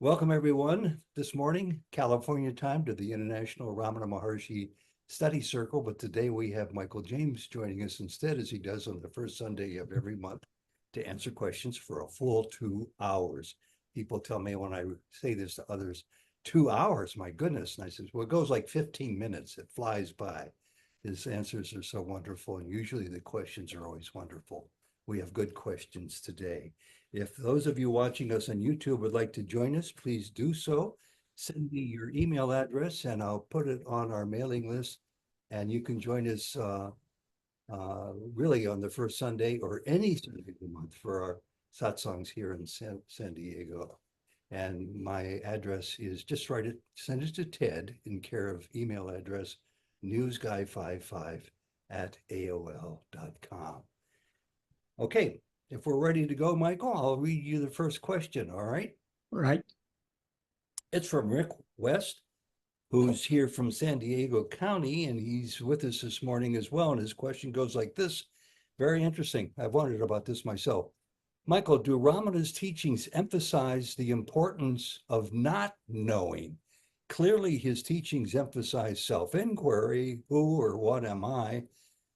Welcome, everyone, this morning, California time, to the International Ramana Maharshi Study Circle. But today we have Michael James joining us instead, as he does on the first Sunday of every month, to answer questions for a full 2 hours. People tell me when I say this to others, 2 hours, my goodness. And I says, well, it goes like 15 minutes. It flies by. His answers are so wonderful, and usually the questions are always wonderful. We have good questions today. If those of you watching us on YouTube would like to join us, please do so. Send me your email address and I'll put it on our mailing list. And you can join us really on the first Sunday or any Sunday of the month for our satsangs here in San Diego. And my address is just send it to Ted in care of email address newsguy55@aol.com. Okay. If we're ready to go, Michael, I'll read you the first question, all right? Right. It's from Rick West, who's here from San Diego County, and he's with us this morning as well. And his question goes like this. Very interesting. I've wondered about this myself. Michael, do Ramana's teachings emphasize the importance of not knowing? Clearly, his teachings emphasize self-inquiry, who or what am I?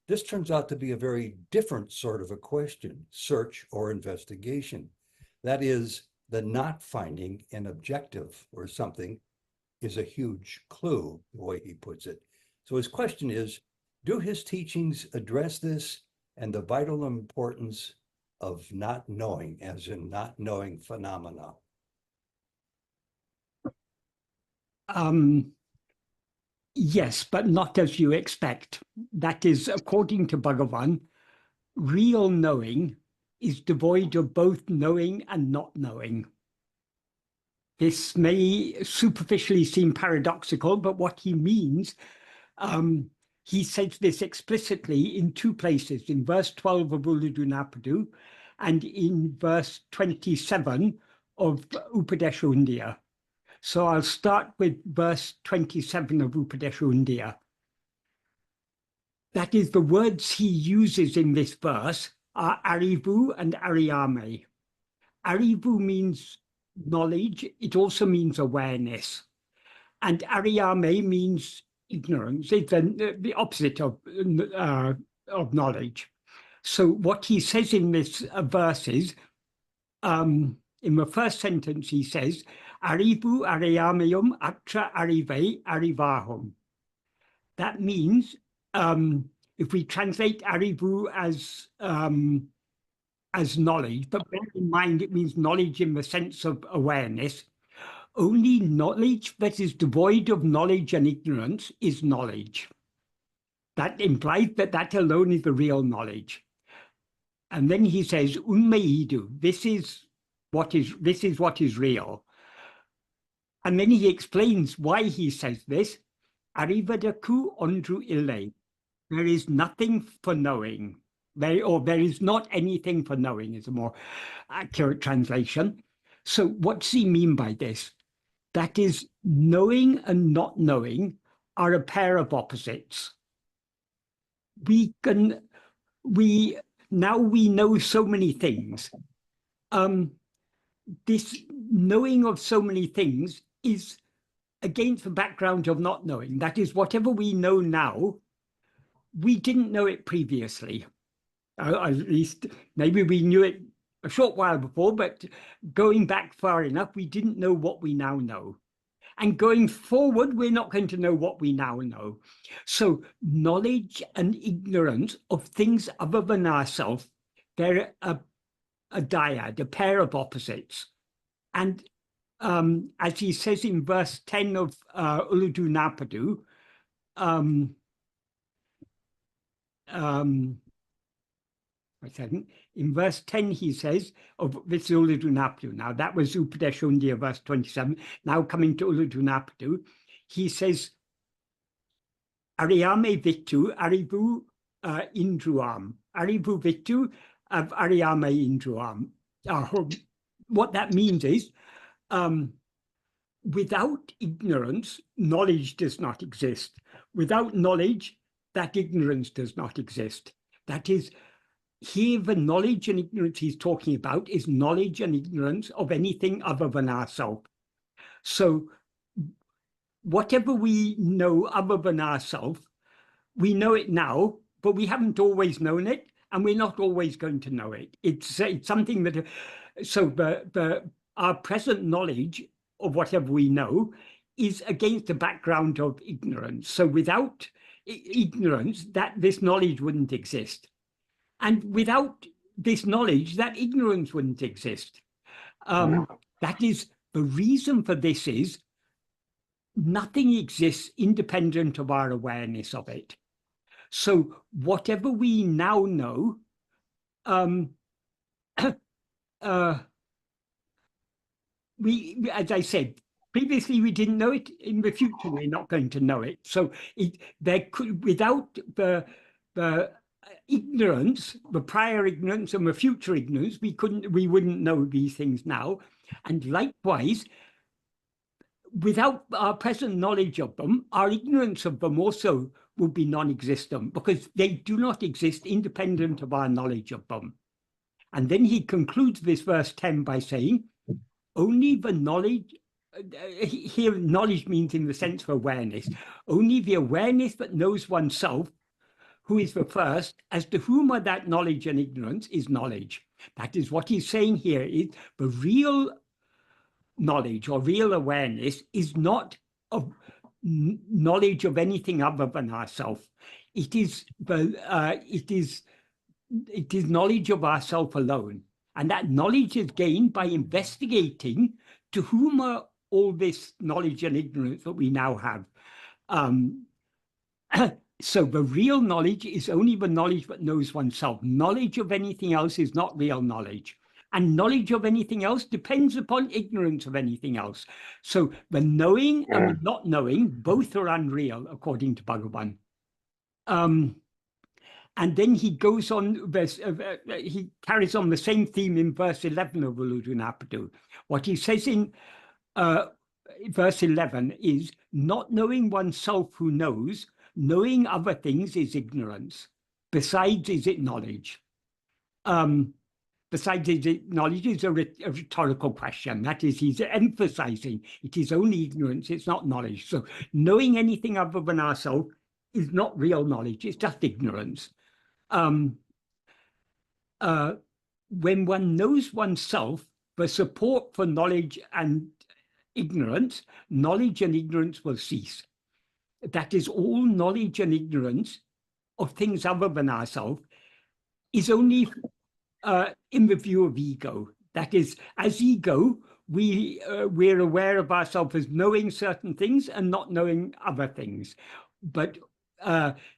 This turns out to be a very different sort of a question, search or investigation. That is, the not finding an objective or something is a huge clue, the way he puts it. So his question is, do his teachings address this and the vital importance of not knowing, as in not knowing phenomena? Yes, but not as you expect. That is, according to Bhagavan, real knowing is devoid of both knowing and not knowing. This may superficially seem paradoxical, but what he means, he says this explicitly in two places, in verse 12 of Uludunapadu and in verse 27 of Upadesha. So I'll start with verse 27 of Upadesha. That is, the words he uses in this verse are arivu and ariyame. Arivu means knowledge. It also means awareness. And ariyame means ignorance. It's the opposite of knowledge. So what he says in this verse is, in the first sentence he says, Arivu ariyamayum atra arive arivahum. That means, if we translate arivu as knowledge, but bear in mind it means knowledge in the sense of awareness, only knowledge that is devoid of knowledge and ignorance is knowledge. That implies that that alone is the real knowledge. And then he says, unmeidu, this is what is real. And then he explains why he says this. Arivadaku ondru ille. There is nothing for knowing. There is not anything for knowing is a more accurate translation. So what does he mean by this? That is, knowing and not knowing are a pair of opposites. Now we know so many things. This knowing of so many things is against the background of not knowing. That is, whatever we know now, we didn't know it previously. At least, maybe we knew it a short while before, but going back far enough, we didn't know what we now know. And going forward, we're not going to know what we now know. So knowledge and ignorance of things other than ourselves, they're a dyad, a pair of opposites. And as he says in verse 10 of Uludunapadu, in verse 10 he says, of this Uludunapadu, now that was Upadesha verse 27, now coming to Uludunapadu, he says, Ariyame Vittu, Arivu Indruam, Arivu Vittu of Ariyame Indruam. What that means is, without ignorance, knowledge does not exist. Without knowledge, that ignorance does not exist. That is, here the knowledge and ignorance he's talking about is knowledge and ignorance of anything other than ourselves. So whatever we know other than ourselves, we know it now, but we haven't always known it, and we're not always going to know it. It's something that, so our present knowledge of whatever we know is against the background of ignorance. So without ignorance, this knowledge wouldn't exist. And without this knowledge, that ignorance wouldn't exist. That is, the reason for this is nothing exists independent of our awareness of it. So whatever we now know, we, as I said, previously we didn't know it. In the future, we're not going to know it. So there could, without the ignorance, the prior ignorance and the future ignorance, we wouldn't know these things now. And likewise, without our present knowledge of them, our ignorance of them also will be non-existent, because they do not exist independent of our knowledge of them. And then he concludes this verse 10 by saying, only the knowledge, here knowledge means in the sense of awareness, only the awareness that knows oneself, who is the first, as to whom are that knowledge and ignorance, is knowledge. That is what he's saying here, is the real knowledge or real awareness is not of knowledge of anything other than ourself. It is knowledge of ourself alone. And that knowledge is gained by investigating to whom are all this knowledge and ignorance that we now have. So the real knowledge is only the knowledge that knows oneself. Knowledge of anything else is not real knowledge. And knowledge of anything else depends upon ignorance of anything else. So the knowing and the not knowing, both are unreal, according to Bhagavan. And then he goes on, he carries on the same theme in verse 11 of Uludunapadu. What he says in verse 11 is, not knowing oneself who knows, knowing other things is ignorance. Besides, is it knowledge? Besides, is it knowledge is a rhetorical question. That is, he's emphasizing it is only ignorance, it's not knowledge. So knowing anything other than ourselves is not real knowledge, it's just ignorance. When one knows oneself, the support for knowledge and ignorance, knowledge and ignorance will cease. That is, all knowledge and ignorance of things other than ourselves is only in the view of ego. That is, as ego, we're aware of ourselves as knowing certain things and not knowing other things. But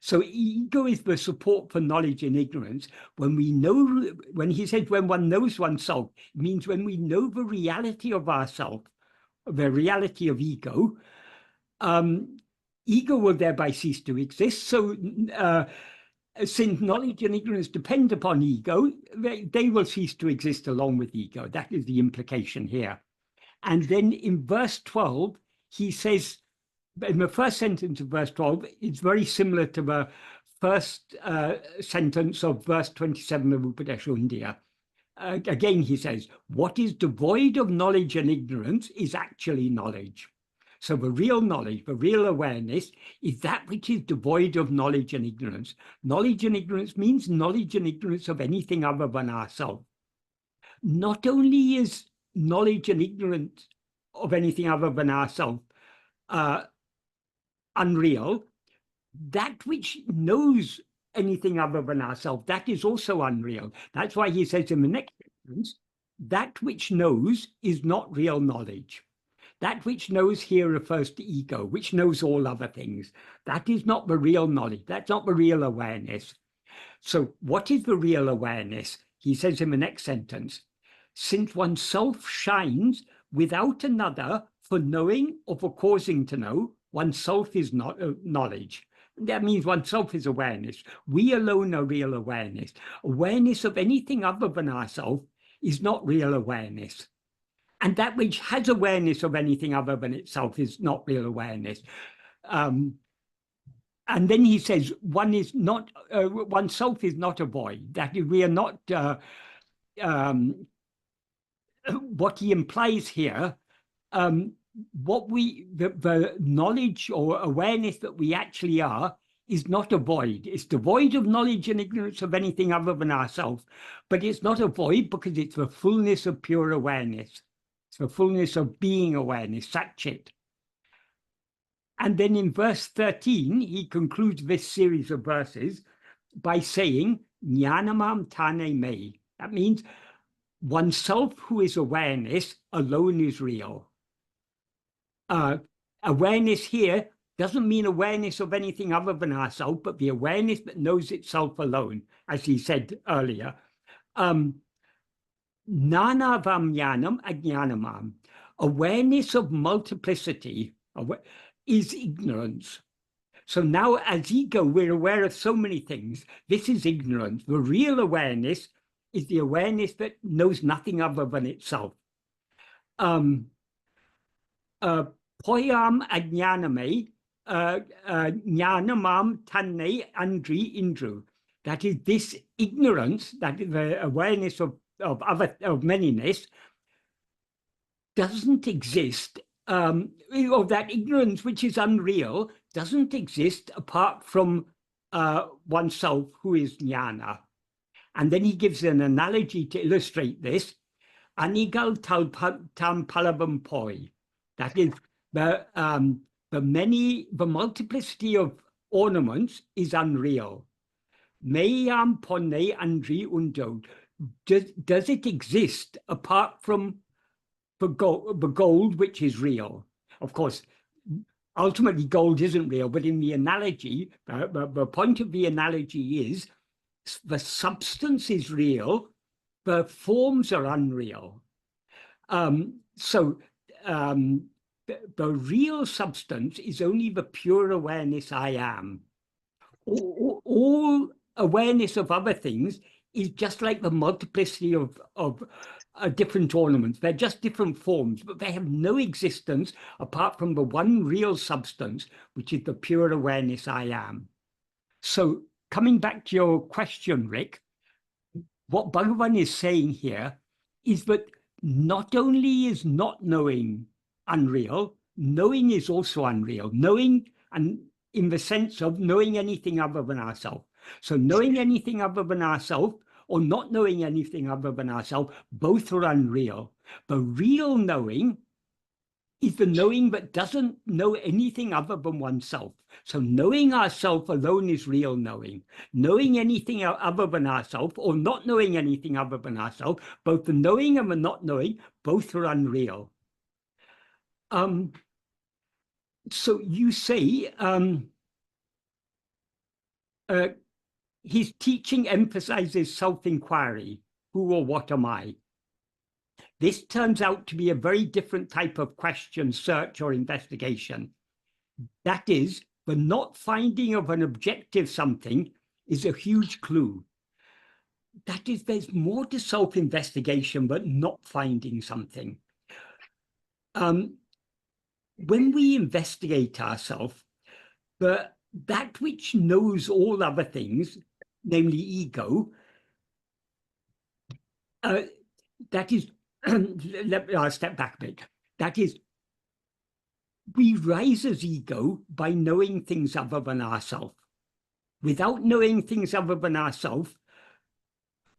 so ego is the support for knowledge and ignorance. When he says when one knows oneself, it means when we know the reality of ourself, the reality of ego, ego will thereby cease to exist. So since knowledge and ignorance depend upon ego, they will cease to exist along with ego. That is the implication here. And then in verse 12, he says, in the first sentence of verse 12, it's very similar to the first sentence of verse 27 of Upadesha India. Again, he says, what is devoid of knowledge and ignorance is actually knowledge. So the real knowledge, the real awareness, is that which is devoid of knowledge and ignorance. Knowledge and ignorance means knowledge and ignorance of anything other than ourselves. Not only is knowledge and ignorance of anything other than ourselves unreal, that which knows anything other than ourselves, that is also unreal. That's why he says in the next sentence, that which knows is not real knowledge. That which knows here refers to ego, which knows all other things. That is not the real knowledge. That's not the real awareness. So what is the real awareness? He says in the next sentence, since oneself shines without another for knowing or for causing to know, oneself is not knowledge. That means oneself is awareness. We alone are real awareness. Awareness of anything other than ourselves is not real awareness. And that which has awareness of anything other than itself is not real awareness. And then he says, oneself is not a void. That we are not, what he implies here, the knowledge or awareness that we actually are is not a void. It's devoid of knowledge and ignorance of anything other than ourselves, but it's not a void because it's the fullness of pure awareness. It's the fullness of being awareness, Satchit. And then in verse 13, he concludes this series of verses by saying, Jnanamam tane me. That means oneself who is awareness alone is real. Awareness here doesn't mean awareness of anything other than ourselves, but the awareness that knows itself alone, as he said earlier. Nanavam jnanam ajnanamam. Awareness of multiplicity is ignorance. So now as ego, we're aware of so many things. This is ignorance. The real awareness is the awareness that knows nothing other than itself. Poyam ajnaname jnanamam tanne andri indru. That is this ignorance, that is the awareness of manyness, doesn't exist, or that ignorance which is unreal doesn't exist apart from oneself who is jnana. And then he gives an analogy to illustrate this. Anigal tam palavam poi. That is the multiplicity of ornaments is unreal. Mayam ponne andri undo. Does it exist apart from the gold, which is real? Of course, ultimately gold isn't real, but in the analogy, the point of the analogy is the substance is real, the forms are unreal. The real substance is only the pure awareness I am. All awareness of other things is just like the multiplicity of different ornaments. They're just different forms, but they have no existence apart from the one real substance, which is the pure awareness I am. So coming back to your question, Rick, what Bhagavan is saying here is that not only is not knowing unreal, knowing is also unreal. Knowing, and in the sense of knowing anything other than ourselves. So knowing anything other than ourselves or not knowing anything other than ourselves, both are unreal. The real knowing is the knowing that doesn't know anything other than oneself. So knowing ourself alone is real knowing. Knowing anything other than ourself or not knowing anything other than ourselves, both the knowing and the not knowing, both are unreal. So you say his teaching emphasizes self-enquiry. Who or what am I? This turns out to be a very different type of question, search, or investigation. That is, the not finding of an objective something is a huge clue. That is, there's more to self-investigation but not finding something. When we investigate ourselves, that which knows all other things, namely ego, that is, I'll step back a bit. That is, we rise as ego by knowing things other than ourselves. Without knowing things other than ourselves,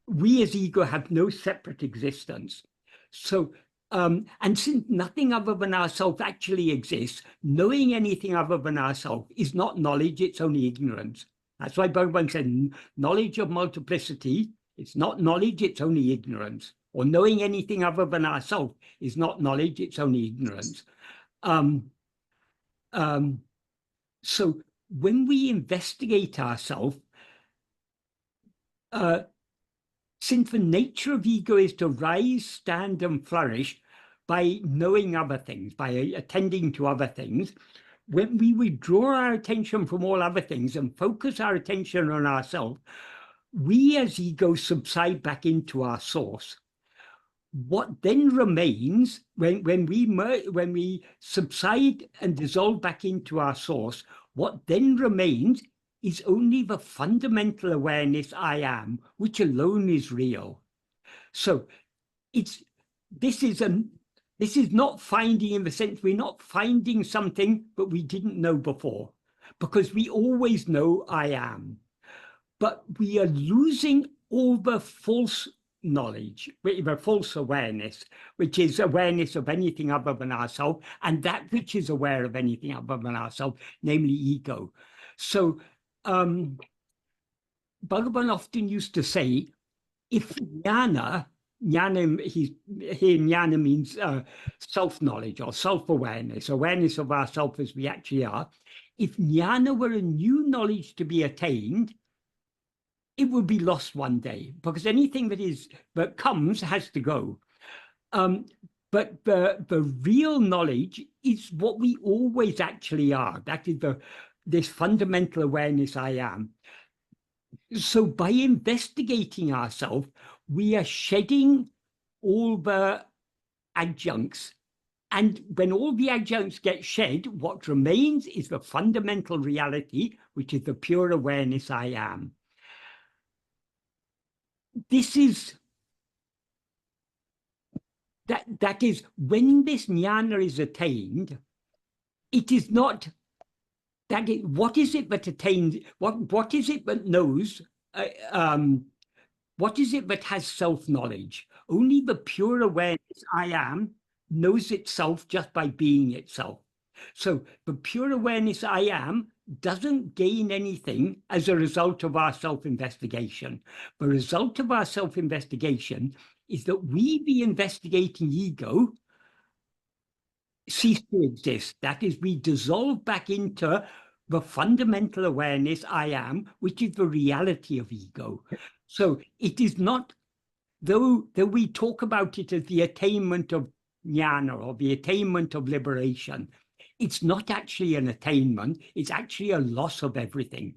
we as ego have no separate existence. So, and since nothing other than ourselves actually exists, knowing anything other than ourselves is not knowledge, it's only ignorance. That's why Bhagavan said, knowledge of multiplicity, it's not knowledge, it's only ignorance. Or knowing anything other than ourselves is not knowledge, it's only ignorance. So when we investigate ourselves, since the nature of ego is to rise, stand, and flourish by knowing other things, by attending to other things, when we withdraw our attention from all other things and focus our attention on ourselves, we as ego subside back into our source. What then remains when we subside and dissolve back into our source, what then remains is only the fundamental awareness I am, which alone is real. So this is This is not finding in the sense we're not finding something but we didn't know before, because we always know I am. But we are losing all the false knowledge, the false awareness, which is awareness of anything other than ourselves, and that which is aware of anything other than ourselves, namely ego. So Bhagavan often used to say, if jnana, jnana means self-knowledge or self-awareness, awareness of ourself as we actually are. If jnana were a new knowledge to be attained, it will be lost one day, because anything that comes has to go. But the real knowledge is what we always actually are. That is this fundamental awareness I am. So by investigating ourselves, we are shedding all the adjuncts. And when all the adjuncts get shed, what remains is the fundamental reality, which is the pure awareness I am. This is that is when this jnana is attained, it is not that it, what is it that attains, what is it that knows, what is it that has self-knowledge? Only the pure awareness I am knows itself just by being itself. So the pure awareness I am doesn't gain anything as a result of our self-investigation. The result of our self-investigation is that we, the investigating ego, cease to exist. That is, we dissolve back into the fundamental awareness I am, which is the reality of ego. So it is not, though we talk about it as the attainment of jnana or the attainment of liberation, it's not actually an attainment, it's actually a loss of everything.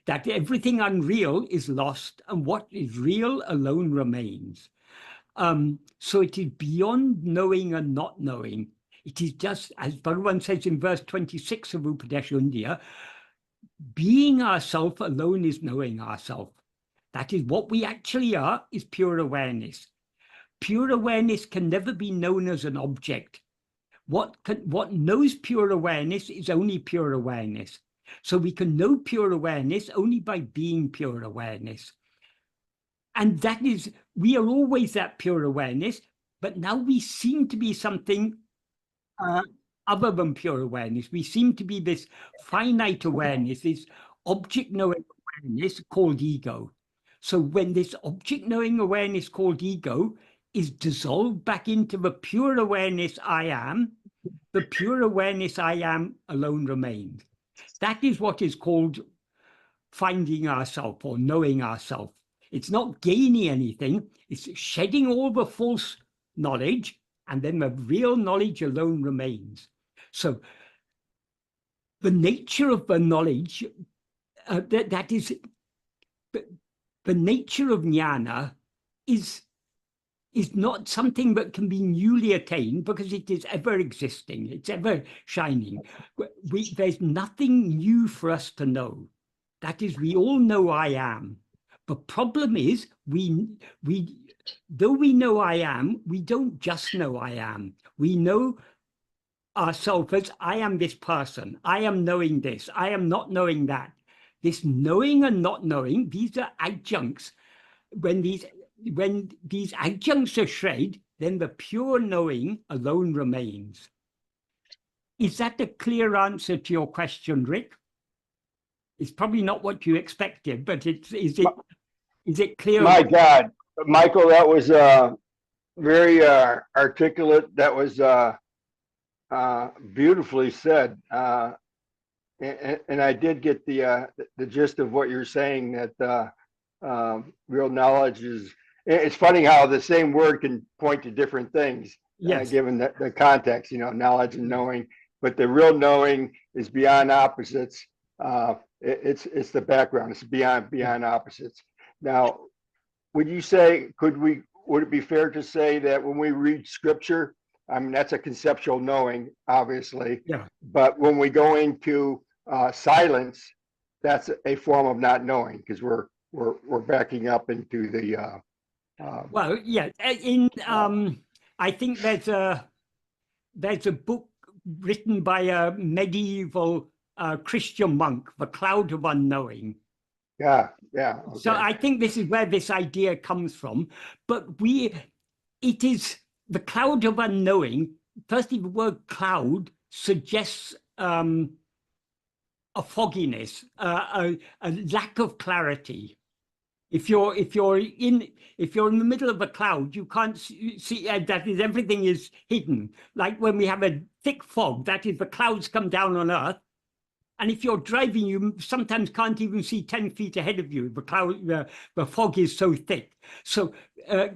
That everything unreal is lost, and what is real alone remains. So it is beyond knowing and not knowing. It is just, as Bhagavan says in verse 26 of Upadesha, being ourself alone is knowing ourself. That is what we actually are, is pure awareness. Pure awareness can never be known as an object. What knows pure awareness is only pure awareness. So we can know pure awareness only by being pure awareness. And that is, we are always that pure awareness, but now we seem to be something other than pure awareness. We seem to be this finite awareness, this object-knowing awareness called ego. So when this object-knowing awareness called ego is dissolved back into the pure awareness I am, the pure awareness I am alone remains. That is what is called finding ourself or knowing ourself. It's not gaining anything, it's shedding all the false knowledge, and then the real knowledge alone remains. So the nature of the knowledge, that is, the nature of jnana is not something that can be newly attained, because it is ever existing, it's ever shining. There's nothing new for us to know. That is, we all know I am. The problem is, though we know I am, we don't just know I am. We know ourselves as I am this person, I am knowing this, I am not knowing that. This knowing and not knowing, these are adjuncts. When these adjuncts are shred, then the pure knowing alone remains. Is that a clear answer to your question, Rick? It's probably not what you expected, but is it clear? My God, Michael, that was very articulate. That was beautifully said. And I did get the gist of what you're saying, that real knowledge is, it's funny how the same word can point to different things, Yes. given the context, knowledge and knowing, but the real knowing is beyond opposites. It's the background, it's beyond opposites. Now, would you say, would it be fair to say that when we read scripture, I mean, that's a conceptual knowing, obviously, Yeah. but when we go into silence, that's a form of not knowing, because we're backing up into the Well, yeah. In I think there's a book written by a medieval Christian monk, The Cloud of Unknowing. Yeah, yeah. So Okay. I think this is where this idea comes from. But it is the cloud of unknowing. Firstly, the word cloud suggests a fogginess, a lack of clarity. If you're in the middle of a cloud, you can't see that is everything is hidden. Like when we have a thick fog, that is the clouds come down on Earth. And if you're driving, you sometimes can't even see 10 feet ahead of you. The fog is so thick. So the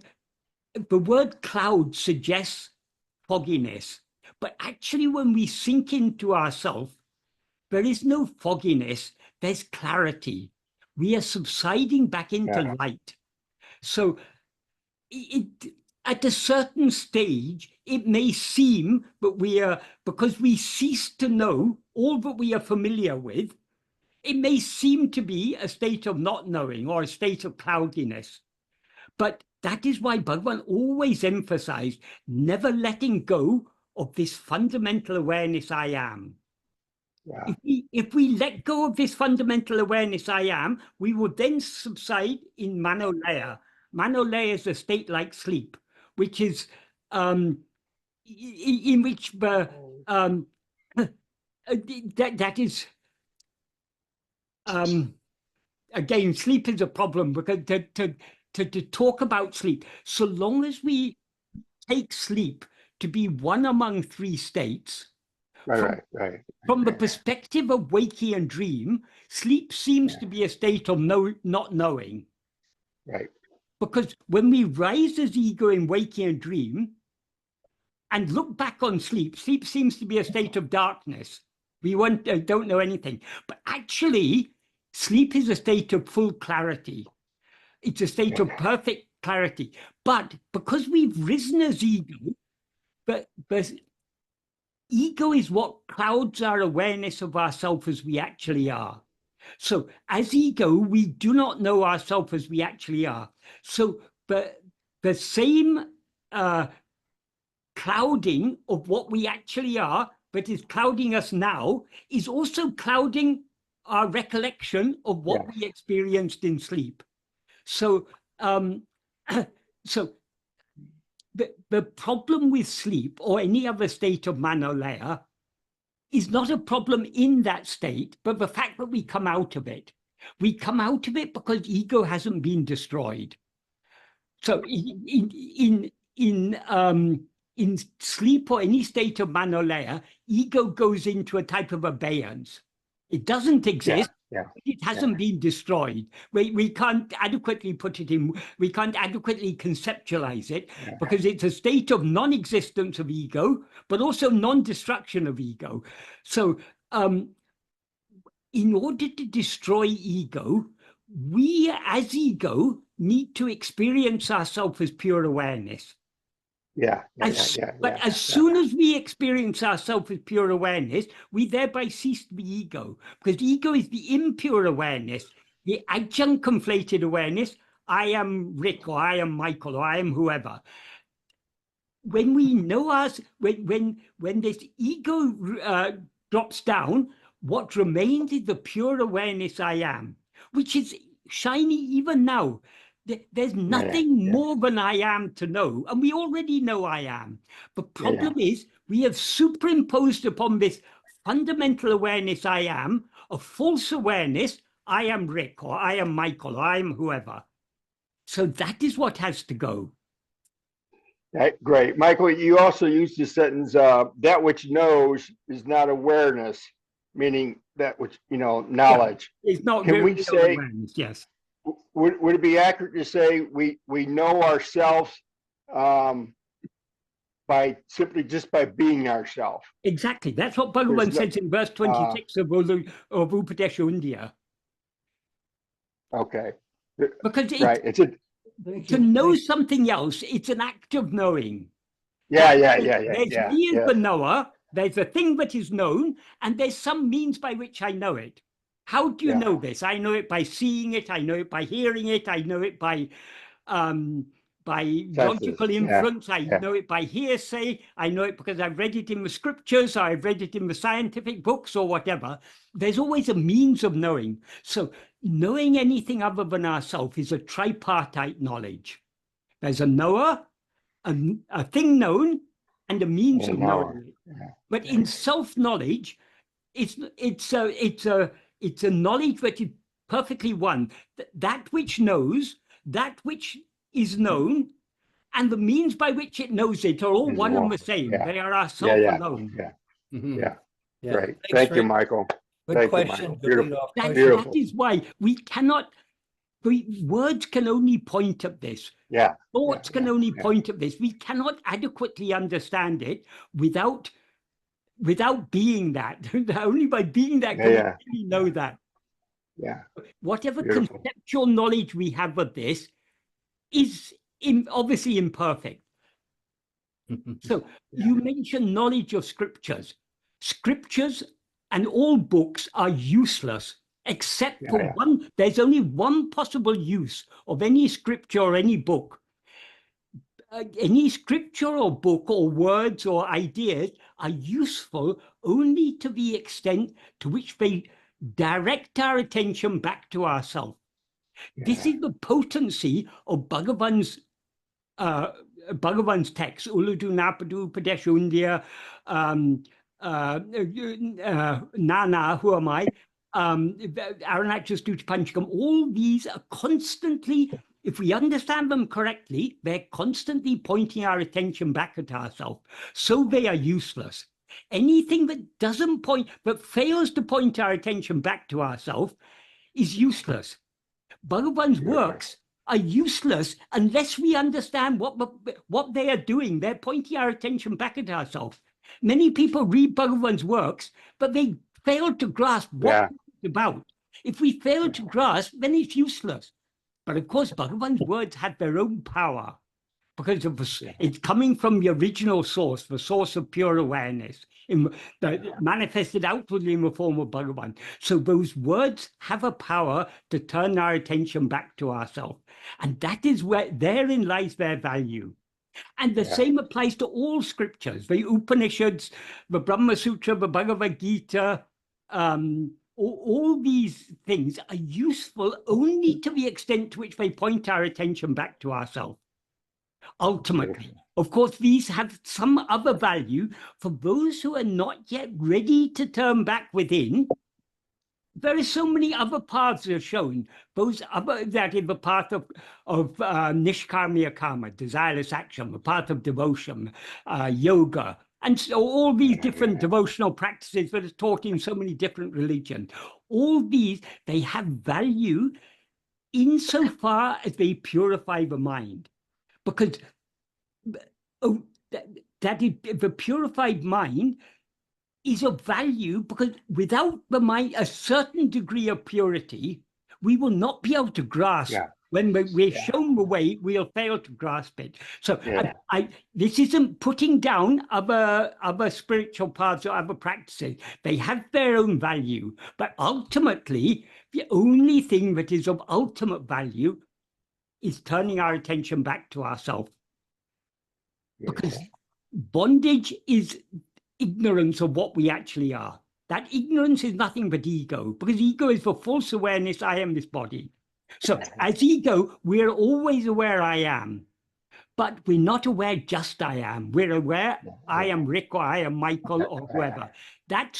word cloud suggests fogginess. But actually, when we sink into ourselves, there is no fogginess, there's clarity. We are subsiding back into light. So at a certain stage, it may seem that because we cease to know all that we are familiar with, it may seem to be a state of not knowing or a state of cloudiness. But that is why Bhagavan always emphasized never letting go of this fundamental awareness I am. Yeah. If we let go of this fundamental awareness I am, we will then subside in manolaya. Manolaya is a state like sleep, which is in which that is again, sleep is a problem because to talk about sleep, so long as we take sleep to be one among three states. Right. From the perspective of waking and dream, sleep seems to be a state of not knowing. Right. Because when we rise as ego in waking and dream and look back on sleep, sleep seems to be a state of darkness. We don't know anything. But actually, sleep is a state of full clarity. It's a state of perfect clarity. But because we've risen as ego, but ego is what clouds our awareness of ourselves as we actually are. So as ego, we do not know ourselves as we actually are. So the same clouding of what we actually are, but is clouding us now, is also clouding our recollection of what we experienced in sleep. So, so the problem with sleep or any other state of manolaya is not a problem in that state, but the fact that we come out of it. We come out of it because ego hasn't been destroyed. So in sleep or any state of manolaya, ego goes into a type of abeyance. It doesn't exist. It hasn't been destroyed. We can't adequately put it in, we can't adequately conceptualize it because it's a state of non-existence of ego, but also non-destruction of ego. So in order to destroy ego, we as ego need to experience ourselves as pure awareness. But as soon as we experience ourselves as pure awareness, we thereby cease to be ego, because ego is the impure awareness, the adjunct conflated awareness. I am Rick, or I am Michael, or I am whoever. When we know us, when this ego drops down, what remains is the pure awareness I am, which is shiny even now. There's nothing more than I am to know, and we already know I am. The problem is we have superimposed upon this fundamental awareness I am a false awareness, I am Rick, or I am Michael, or I am whoever. So that is what has to go. Great. Michael, you also used the sentence, that which knows is not awareness, meaning that which, knowledge. It's not. Can we say, awareness, yes. Would it be accurate to say we know ourselves by simply just by being ourselves? Exactly. That's what Bhagavan says in verse 26 of Upadesha India. Okay. Because to know something else, it's an act of knowing. There's me as the knower, there's a thing that is known, and there's some means by which I know it. How do you know this? I know it by seeing it, I know it by hearing it, I know it by by Senses, logical yeah, inference. I yeah. know it by hearsay. I know it because I've read it in the scriptures, or I've read it in the scientific books, or whatever. There's always a means of knowing. So knowing anything other than ourselves is a tripartite knowledge. There's a knower, a thing known, and a means And of a knower, knowing it. yeah. But in self-knowledge, it's a knowledge that is perfectly one. That which knows, that which is known, and the means by which it knows it are all Is one and one, the same. yeah. They are Yeah, ourself yeah, alone. yeah, Mhm. yeah. Yeah. Great. Thanks, Thank you, Rick. Michael. Good Thank you, question. Michael. Good lead Beautiful. off That, question. Beautiful. that is why we cannot, words can only point at this. Yeah, Thoughts can yeah, only yeah. point at this. We cannot adequately understand it without being that. Only by being that Yeah, can yeah, we really know that. yeah. Whatever Beautiful. conceptual knowledge we have of this is obviously imperfect. So Yeah. you mentioned knowledge of scriptures. Scriptures and all books are useless except Yeah, for yeah. one. There's only one possible use of any scripture or any book. Any scripture or book or words or ideas are useful only to the extent to which they direct our attention back to ourselves. This Yeah. is the potency of Bhagavan's text, Uludu Napadu Padeshundia, Nana, who am I? Aranachas Duty Panchakam, all these are constantly, if we understand them correctly, they're constantly pointing our attention back at ourselves. So they are useless. Anything that doesn't point, but fails to point our attention back to ourselves is useless. Bhagavan's works are useless unless we understand what they are doing. They're pointing our attention back at ourselves. Many people read Bhagavan's works, but they fail to grasp what it's about. If we fail to grasp, then it's useless. But of course, Bhagavan's words had their own power because it's coming from the original source, the source of pure awareness, manifested outwardly in the form of Bhagavan. So those words have a power to turn our attention back to ourselves. And that is where therein lies their value. And the same applies to all scriptures, the Upanishads, the Brahma Sutra, the Bhagavad Gita, all these things are useful only to the extent to which they point our attention back to ourselves. Ultimately, of course, these have some other value for those who are not yet ready to turn back within. There are so many other paths that are shown. That is the path of nishkarmiya karma, desireless action, the path of devotion, yoga, and so all these different devotional practices that are taught in so many different religions. All these, they have value insofar as they purify the mind. Because the purified mind is of value, because without the mind, a certain degree of purity, we will not be able to grasp. When we're shown the way, we'll fail to grasp it. So this isn't putting down other spiritual paths or other practices. They have their own value. But ultimately, the only thing that is of ultimate value is turning our attention back to ourselves. Because bondage is ignorance of what we actually are. That ignorance is nothing but ego, because ego is the false awareness, I am this body. So as ego, we're always aware I am, but we're not aware just I am. We're aware I am Rick, or I am Michael, or whoever. That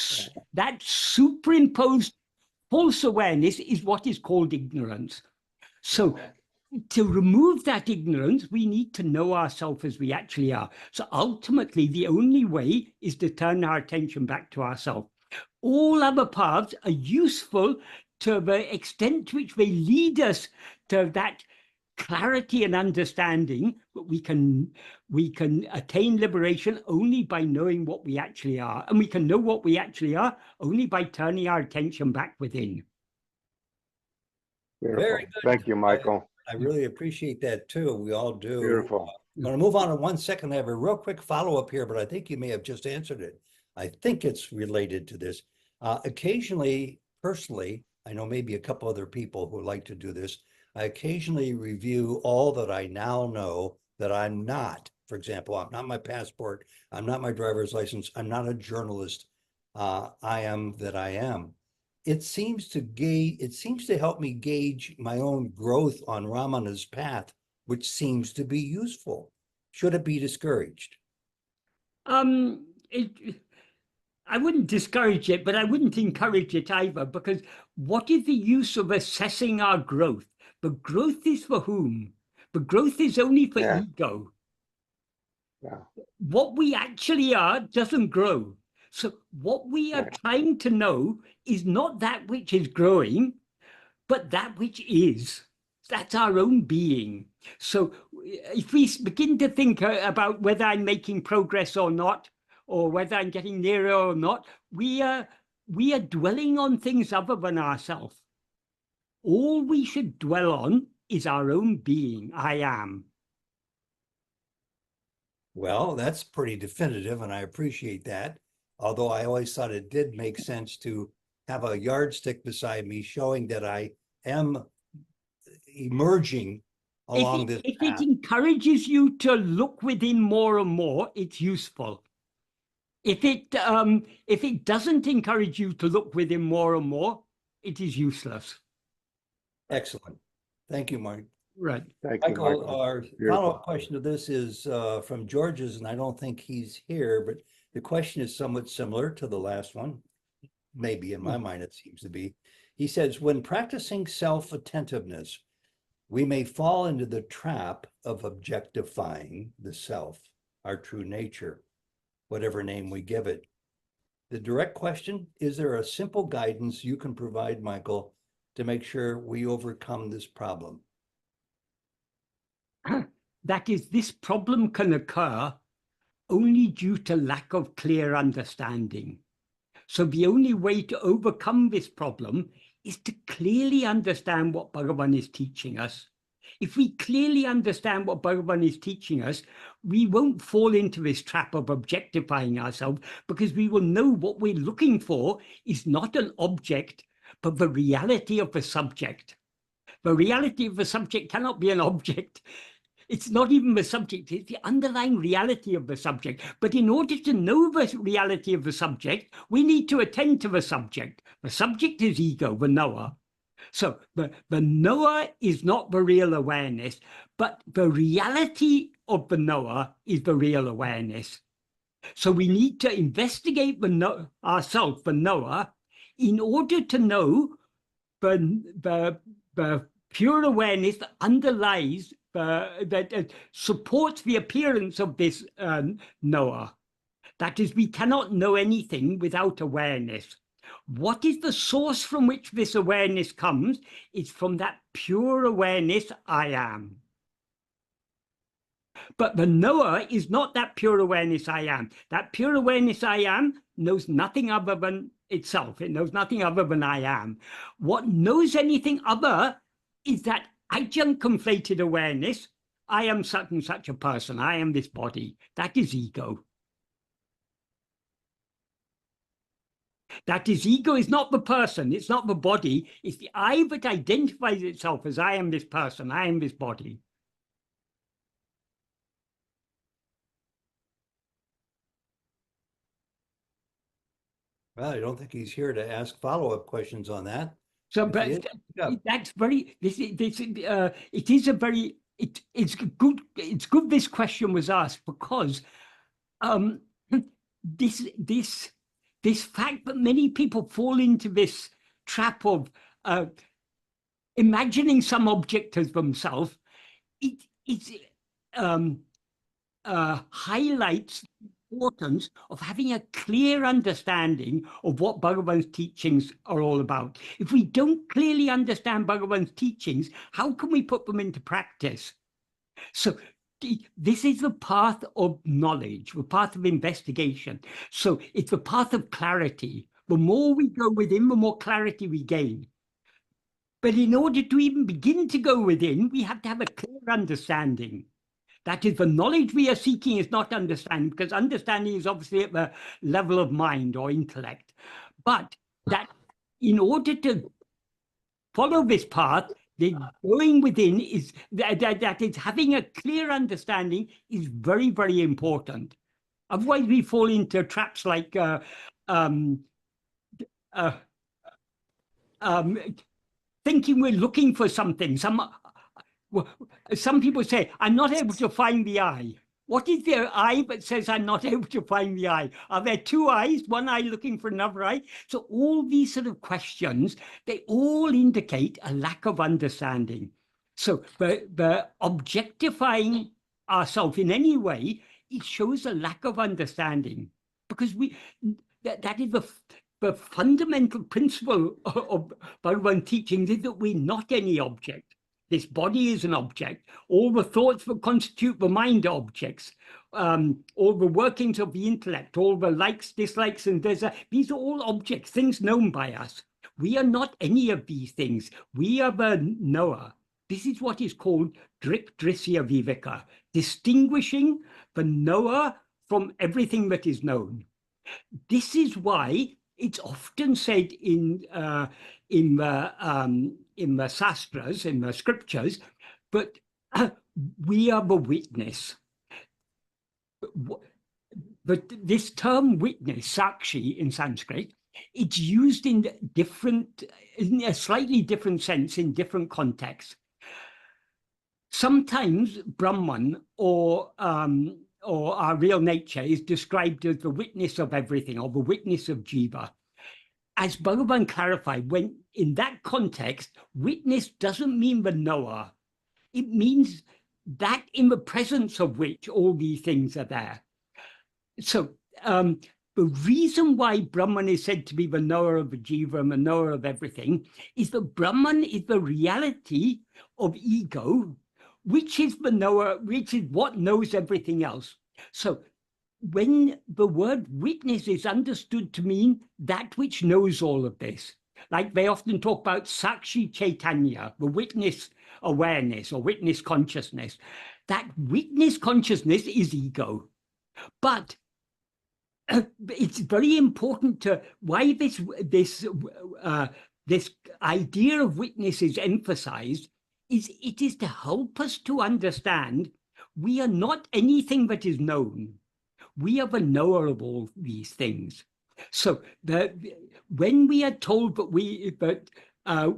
superimposed false awareness is what is called ignorance. So to remove that ignorance, we need to know ourselves as we actually are. So ultimately, the only way is to turn our attention back to ourselves. All other paths are useful to the extent to which they lead us to that clarity and understanding, but we can attain liberation only by knowing what we actually are. And we can know what we actually are only by turning our attention back within. Very good. Thank you, Michael. I really appreciate that too. We all do. Beautiful. I'm going to move on in 1 second. I have a real quick follow-up here, but I think you may have just answered it. I think it's related to this. Occasionally, personally, I know maybe a couple other people who like to do this. I occasionally review all that I now know that I'm not. For example, I'm not my passport. I'm not my driver's license. I'm not a journalist. I am that I am. It seems to help me gauge my own growth on Ramana's path, which seems to be useful. Should it be discouraged? I wouldn't discourage it, but I wouldn't encourage it either, because what is the use of assessing our growth? The growth is for whom? The growth is only for Yeah. ego. Yeah. What we actually are doesn't grow. So what we are Right. trying to know is not that which is growing, but that which is. That's our own being. So if we begin to think about whether I'm making progress or not, or whether I'm getting nearer or not, we are dwelling on things other than ourselves. All we should dwell on is our own being. I am. Well, that's pretty definitive, and I appreciate that. Although I always thought it did make sense to have a yardstick beside me showing that I am emerging along this If path. it encourages you to look within more and more, it's useful. If it doesn't encourage you to look within more and more, it is useless. Excellent. Thank you, Mark. Right. Thank you, Michael, Michael. our Beautiful. follow-up question to this is from George's, and I don't think he's here, but the question is somewhat similar to the last one. Maybe in my mind, it seems to be. He says, when practicing self-attentiveness, we may fall into the trap of objectifying the self, our true nature, whatever name we give it. The direct question, is there a simple guidance you can provide, Michael, to make sure we overcome this problem? That is, this problem can occur only due to lack of clear understanding. So the only way to overcome this problem is to clearly understand what Bhagavan is teaching us. If we clearly understand what Bhagavan is teaching us, we won't fall into this trap of objectifying ourselves, because we will know what we're looking for is not an object, but the reality of the subject. The reality of the subject cannot be an object. It's not even the subject, it's the underlying reality of the subject. But in order to know the reality of the subject, we need to attend to the subject. The subject is ego, the knower. So the knower is not the real awareness, but the reality of the knower is the real awareness. So we need to investigate ourselves, the knower, in order to know the pure awareness that underlies, that supports the appearance of this knower. That is, we cannot know anything without awareness. What is the source from which this awareness comes? It's from that pure awareness, I am. But the knower is not that pure awareness, I am. That pure awareness, I am, knows nothing other than itself. It knows nothing other than I am. What knows anything other is that adjunct conflated awareness. I am such and such a person. I am this body. That is ego. That is, ego is not the person. It's not the body. It's the I that identifies itself as I am this person. I am this body. Well, I don't think he's here to ask follow-up questions on that. So, If but he is, yeah. that's very. It is a very. It's good. It's good this question was asked, because this fact that many people fall into this trap of imagining some object as themselves, it highlights the importance of having a clear understanding of what Bhagavan's teachings are all about. If we don't clearly understand Bhagavan's teachings, how can we put them into practice? So this is the path of knowledge, the path of investigation. So it's the path of clarity. The more we go within, the more clarity we gain. But in order to even begin to go within, we have to have a clear understanding. That is, the knowledge we are seeking is not understanding, because understanding is obviously at the level of mind or intellect. But that in order to follow this path, The going within is that is having a clear understanding is very, very important. Otherwise, we fall into traps like thinking we're looking for something. Some people say, I'm not able to find the eye. What is their eye that says I'm not able to find the eye? Are there two eyes, one eye looking for another eye? So all these sort of questions, they all indicate a lack of understanding. So the objectifying ourselves in any way, it shows a lack of understanding, because that is the fundamental principle of Bhagavan teachings, is that we're not any object. This body is an object. All the thoughts that constitute the mind are objects. All the workings of the intellect, all the likes, dislikes, and these are all objects, things known by us. We are not any of these things. We are the knower. This is what is called drik drisya viveka, distinguishing the knower from everything that is known. This is why it's often said in the sastras, in the scriptures, but we are the witness. But this term witness, sakshi in Sanskrit, it's used in a slightly different sense in different contexts. Sometimes Brahman or our real nature is described as the witness of everything, or the witness of jiva. As Bhagavan clarified, when in that context, witness doesn't mean the knower. It means that in the presence of which all these things are there. So the reason why Brahman is said to be the knower of the jiva and the knower of everything is that Brahman is the reality of ego, which is the knower, which is what knows everything else. So when the word witness is understood to mean that which knows all of this, like they often talk about Sakshi Chaitanya, the witness awareness or witness consciousness, that witness consciousness is ego. But it's very important to why this idea of witness is emphasized. It is to help us to understand we are not anything that is known. We are the knower of all these things. So when we are told that we are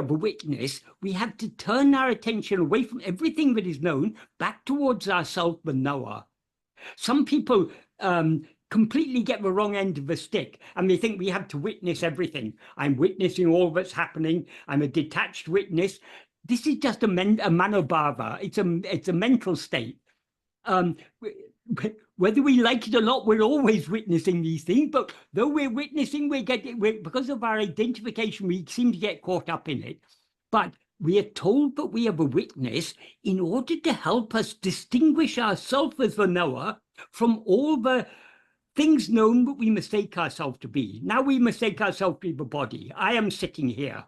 the witness, we have to turn our attention away from everything that is known back towards ourselves, the knower. Some people completely get the wrong end of the stick, and they think we have to witness everything. I'm witnessing all that's happening. I'm a detached witness. This is just a manobhava. It's a mental state. Whether we like it or not, we're always witnessing these things. But though we're witnessing, because of our identification, we seem to get caught up in it. But we are told that we have a witness in order to help us distinguish ourselves as the knower from all the things known that we mistake ourselves to be. Now we mistake ourselves to be the body. I am sitting here.